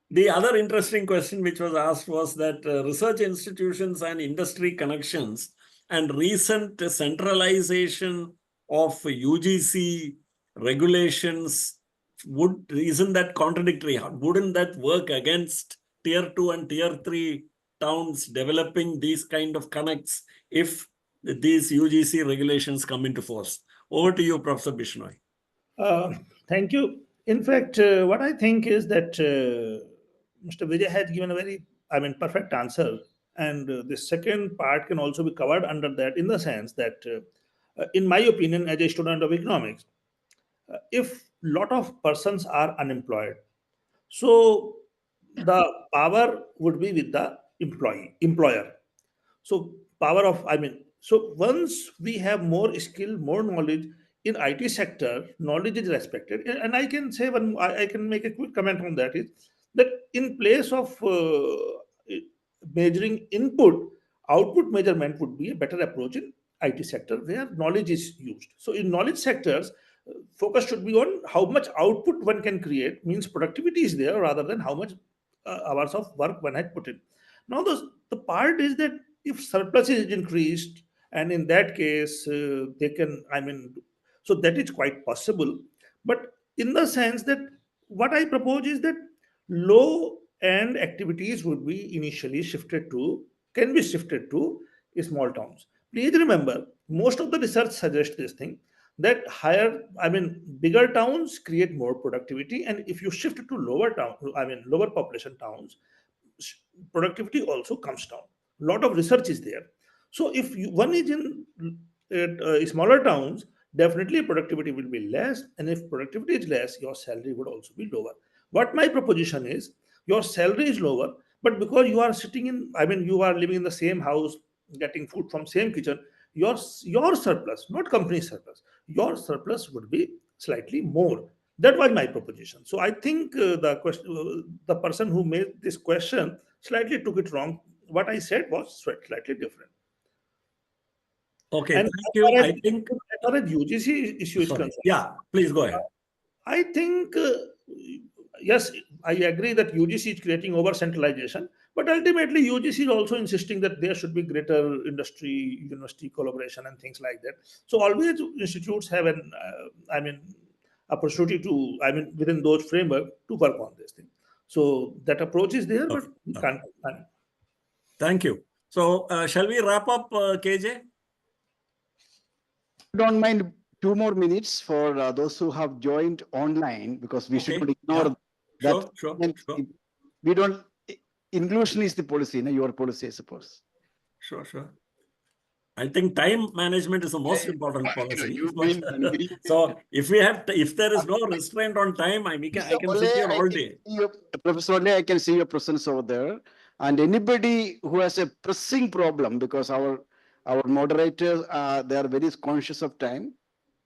the other interesting question which was asked was that research institutions and industry connections and recent centralization of UGC regulations, isn't that contradictory? Wouldn't that work against tier 2 and tier 3 towns developing these kind of connects if these UGC regulations come into force? Over to you, Professor Bishnoi. Thank you. In fact, what I think is that Mr. Vijay has given a very, perfect answer. And the second part can also be covered under that in the sense that, in my opinion, as a student of economics, if lot of persons are unemployed, so the power would be with the employer. So power of, so once we have more skill, more knowledge in IT sector, knowledge is respected. And I can say I can make a quick comment on that is that in place of measuring input, output measurement would be a better approach in IT sector where knowledge is used. So in knowledge sectors, focus should be on how much output one can create, means productivity is there rather than how much hours of work one had put in. Now the part is that if surplus is increased, and in that case they can, so that is quite possible. But in the sense that what I propose is that low end activities would be initially can be shifted to small towns. Please remember, most of the research suggests this thing that bigger towns create more productivity, and if you shift it to lower population towns, productivity also comes down. A lot of research is there. So if one is in smaller towns, definitely productivity will be less, and if productivity is less, your salary would also be lower. What my proposition is, your salary is lower, but because you are sitting in, you are living in the same house, getting food from same kitchen, your surplus, not company surplus, your surplus would be slightly more. That was my proposition. So I think the person who made this question slightly took it wrong. What I said was slightly different. Okay, And thank you. I think, as far as UGC issue is sorry. concerned, Yeah, please go ahead. I think, yes, I agree that UGC is creating over centralization, but ultimately UGC is also insisting that there should be greater industry university collaboration and things like that. So always institutes have opportunity to, within those framework to work on this thing. So that approach is there, but Okay. we can't. Thank you. So shall we wrap up, KJ? Don't mind 2 more minutes for those who have joined online, because we should Okay. not ignore Yeah. that. Sure. And we don't, inclusion is the policy, your policy, I suppose. Sure. I think time management is the most important policy. You But, mean- so if there is no restraint on time, I can sit here all day. Professor Ole, I can see your presence over there. And anybody who has a pressing problem, because our moderators, they are very conscious of time.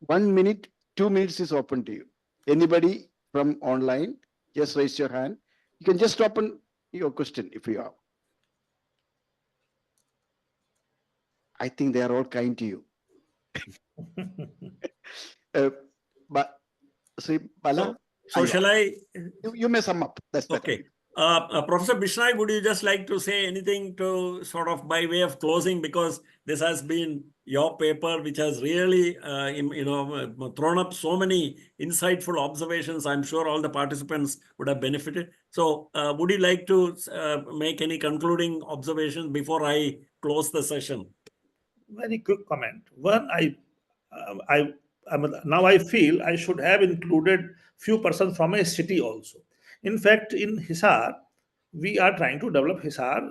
1 minute, 2 minutes is open to you. Anybody from online, just raise your hand. You can just open your question if you have. I think they are all kind to you. But see, Bala, So shall I? you may sum up. That's better. Okay. Professor Bishnoi, would you just like to say anything to sort of by way of closing, because this has been your paper which has really thrown up so many insightful observations. I'm sure all the participants would have benefited. So would you like to make any concluding observations before I close the session? Very quick comment. One, now I feel I should have included few persons from a city also. In fact, in Hisar, we are trying to develop Hisar.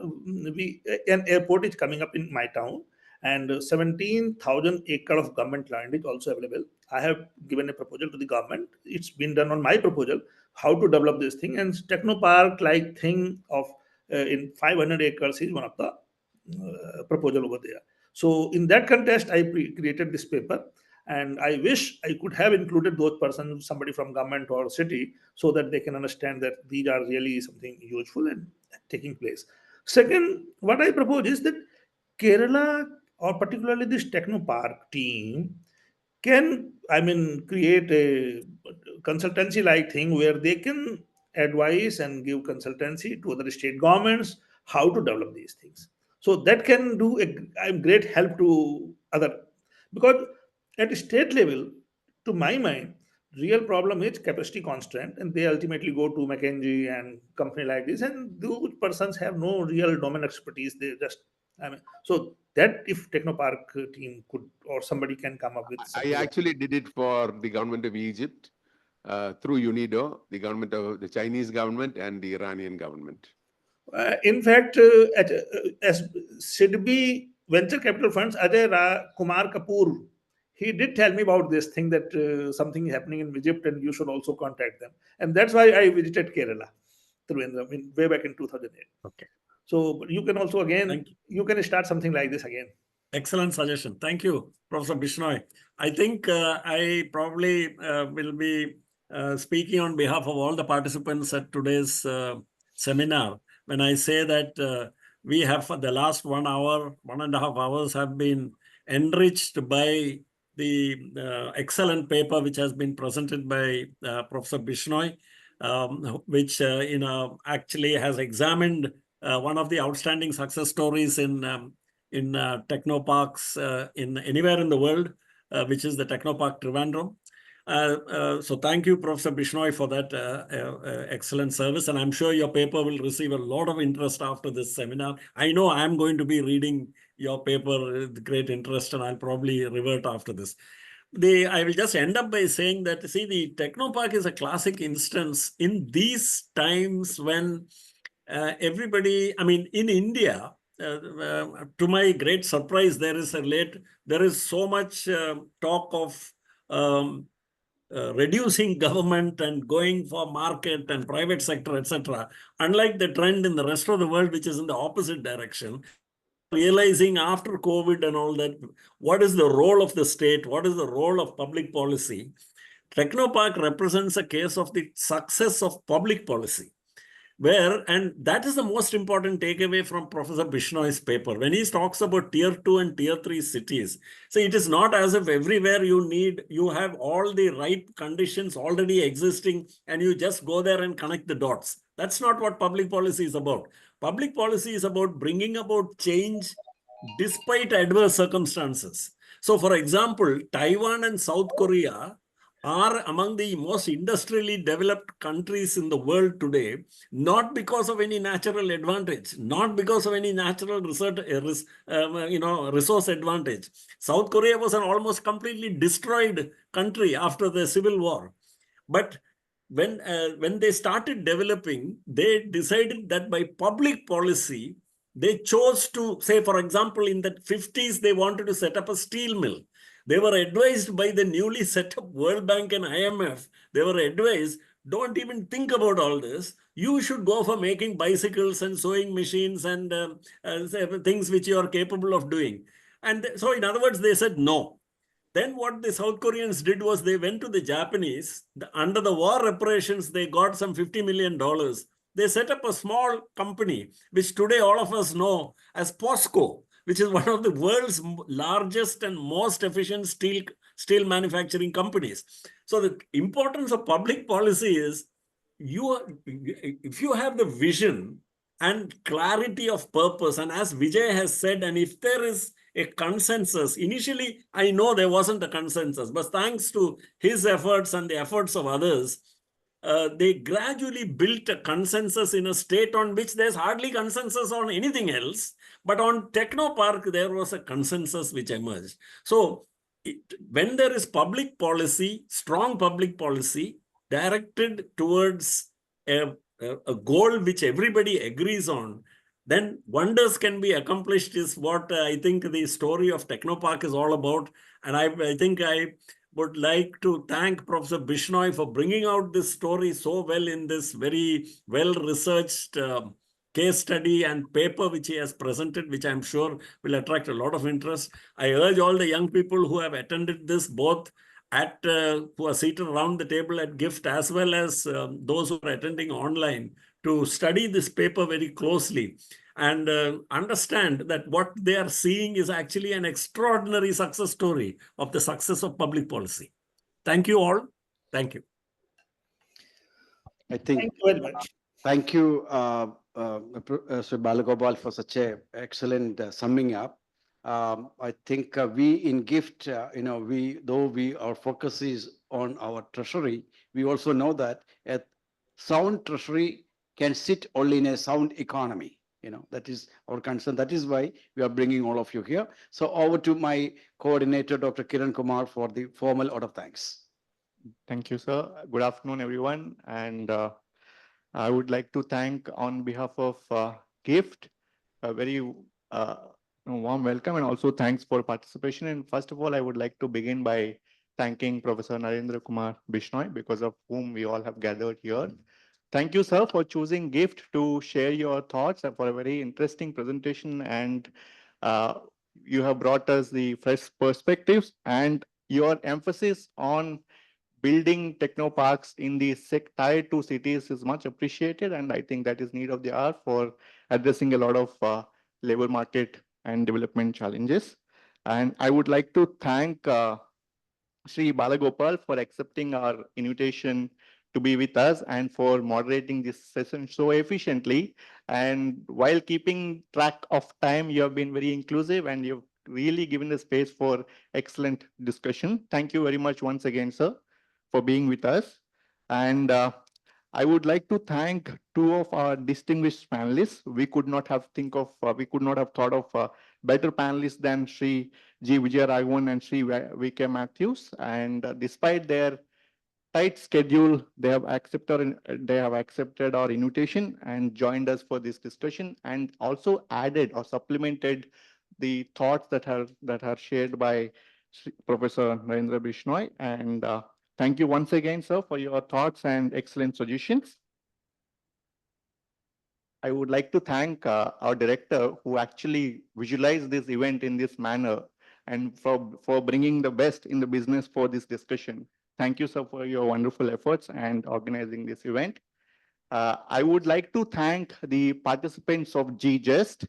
An airport is coming up in my town, and 17,000 acre of government land is also available. I have given a proposal to the government. It's been done on my proposal how to develop this thing, and technopark like thing of in 500 acres is one of the proposal over there. So in that context, I created this paper, and I wish I could have included those persons, somebody from government or city, so that they can understand that these are really something useful and taking place. Second, what I propose is that Kerala, or particularly this Technopark team, can create a consultancy like thing where they can advise and give consultancy to other state governments how to develop these things. So that can do a great help to other, because at state level, to my mind, real problem is capacity constraint, and they ultimately go to McKinsey and company like this, and those persons have no real domain expertise. They just so that if Technopark team could, or somebody can come up with I something actually did it for the government of Egypt through UNIDO, the government of the Chinese government and the Iranian government. In fact, as SIDBI venture capital funds, Kumar Kapoor, he did tell me about this thing that something is happening in Egypt and you should also contact them. And that's why I visited Kerala way back in 2008. Okay. So you can also you can start something like this again. Excellent suggestion. Thank you, Professor Bishnoi. I think I probably will be speaking on behalf of all the participants at today's seminar when I say that we have, for the last 1 hour, 1.5 hours, have been enriched by the excellent paper which has been presented by Professor Bishnoi, which actually has examined one of the outstanding success stories in technoparks in anywhere in the world, which is the Technopark Trivandrum. So thank you, Professor Bishnoi, for that excellent service. And I'm sure your paper will receive a lot of interest after this seminar. I know I'm going to be reading your paper with great interest, and I'll probably revert after this. I will just end up by saying that, see, the Technopark is a classic instance in these times when everybody, in India, to my great surprise, there is so much talk of reducing government and going for market and private sector, etc. Unlike the trend in the rest of the world, which is in the opposite direction. realizing after COVID and all that, what is the role of the state? What is the role of public policy? Technopark represents a case of the success of public policy. And that is the most important takeaway from Professor Bishnoi's paper. When he talks about tier 2 and tier 3 cities, so it is not as if everywhere you have all the right conditions already existing and you just go there and connect the dots. That's not what public policy is about. Public policy is about bringing about change despite adverse circumstances. So, for example, Taiwan and South Korea are among the most industrially developed countries in the world today, not because of any natural advantage, not because of any natural resource advantage. South Korea was an almost completely destroyed country after the Civil War. But when they started developing, they decided that by public policy, they chose to, say, for example, in the 50s, they wanted to set up a steel mill. They were advised by the newly set up World Bank and IMF. They were advised, don't even think about all this. You should go for making bicycles and sewing machines and things which you are capable of doing. And so, in other words, they said no. Then what the South Koreans did was they went to the Japanese. Under the war reparations, they got some $50 million. They set up a small company, which today all of us know as POSCO, which is one of the world's largest and most efficient steel manufacturing companies. So the importance of public policy is, if you have the vision and clarity of purpose, and as Vijay has said, and if there is a consensus, initially I know there wasn't a consensus, but thanks to his efforts and the efforts of others, they gradually built a consensus in a state on which there's hardly consensus on anything else. But on Technopark, there was a consensus which emerged. So when there is public policy, strong public policy directed towards a goal which everybody agrees on, then wonders can be accomplished, is what I think the story of Technopark is all about. And I think I would like to thank Professor Bishnoi for bringing out this story so well in this very well-researched case study and paper which he has presented, which I'm sure will attract a lot of interest. I urge all the young people who have attended this, both who are seated around the table at GIFT, as well as those who are attending online, to study this paper very closely and understand that what they are seeing is actually an extraordinary success story of the success of public policy. Thank you all. Thank you. I think. Thank you very much. Thank you, Sir Balagopal, for such a excellent summing up. I think we in GIFT, our focus is on our treasury, we also know that a sound treasury can sit only in a sound economy. That is our concern. That is why we are bringing all of you here. So over to my coordinator, Dr. Kiran Kumar, for the formal order of thanks. Thank you, sir. Good afternoon, everyone. And I would like to thank, on behalf of GIFT, a very warm welcome, and also thanks for participation. And first of all, I would like to begin by thanking Professor Narendra Kumar Bishnoi, because of whom we all have gathered here. Thank you, sir, for choosing GIFT to share your thoughts and for a very interesting presentation. And you have brought us the fresh perspectives, and your emphasis on building technoparks in the tier 2 cities is much appreciated. And I think that is need of the hour for addressing a lot of labor market and development challenges. And I would like to thank Sri Balagopal for accepting our invitation to be with us and for moderating this session so efficiently. And while keeping track of time, you have been very inclusive and you've really given the space for excellent discussion. Thank you very much once again, sir, for being with us. And I would like to thank two of our distinguished panelists. We could not have thought of better panelists than Sri G. Vijayaraghavan and Sri V.K. Matthews. And despite their tight schedule, they have accepted our invitation and joined us for this discussion, and also added or supplemented the thoughts that are shared by Professor Narendra Bishnoi. And thank you once again, sir, for your thoughts and excellent suggestions. I would like to thank our director who actually visualized this event in this manner and for bringing the best in the business for this discussion. Thank you, sir, for your wonderful efforts and organizing this event. I would like to thank the participants of GJEST.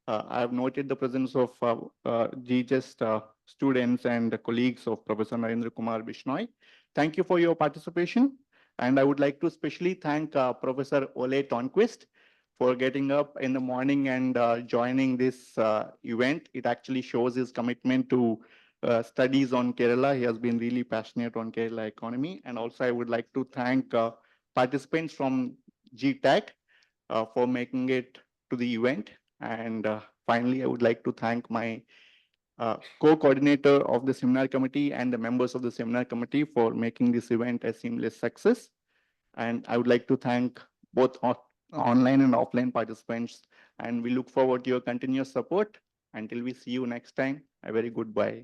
I have noted the presence of GJEST students and colleagues of Professor Narendra Kumar Bishnoi. Thank you for your participation. And I would like to especially thank Professor Ole Tonquist for getting up in the morning and joining this event. It actually shows his commitment to studies on Kerala. He has been really passionate on Kerala economy. And also I would like to thank participants from GTAC for making it to the event. And finally, I would like to thank my co-coordinator of the seminar committee and the members of the seminar committee for making this event a seamless success. And I would like to thank both online and offline participants. And we look forward to your continuous support. Until we see you next time, a very goodbye.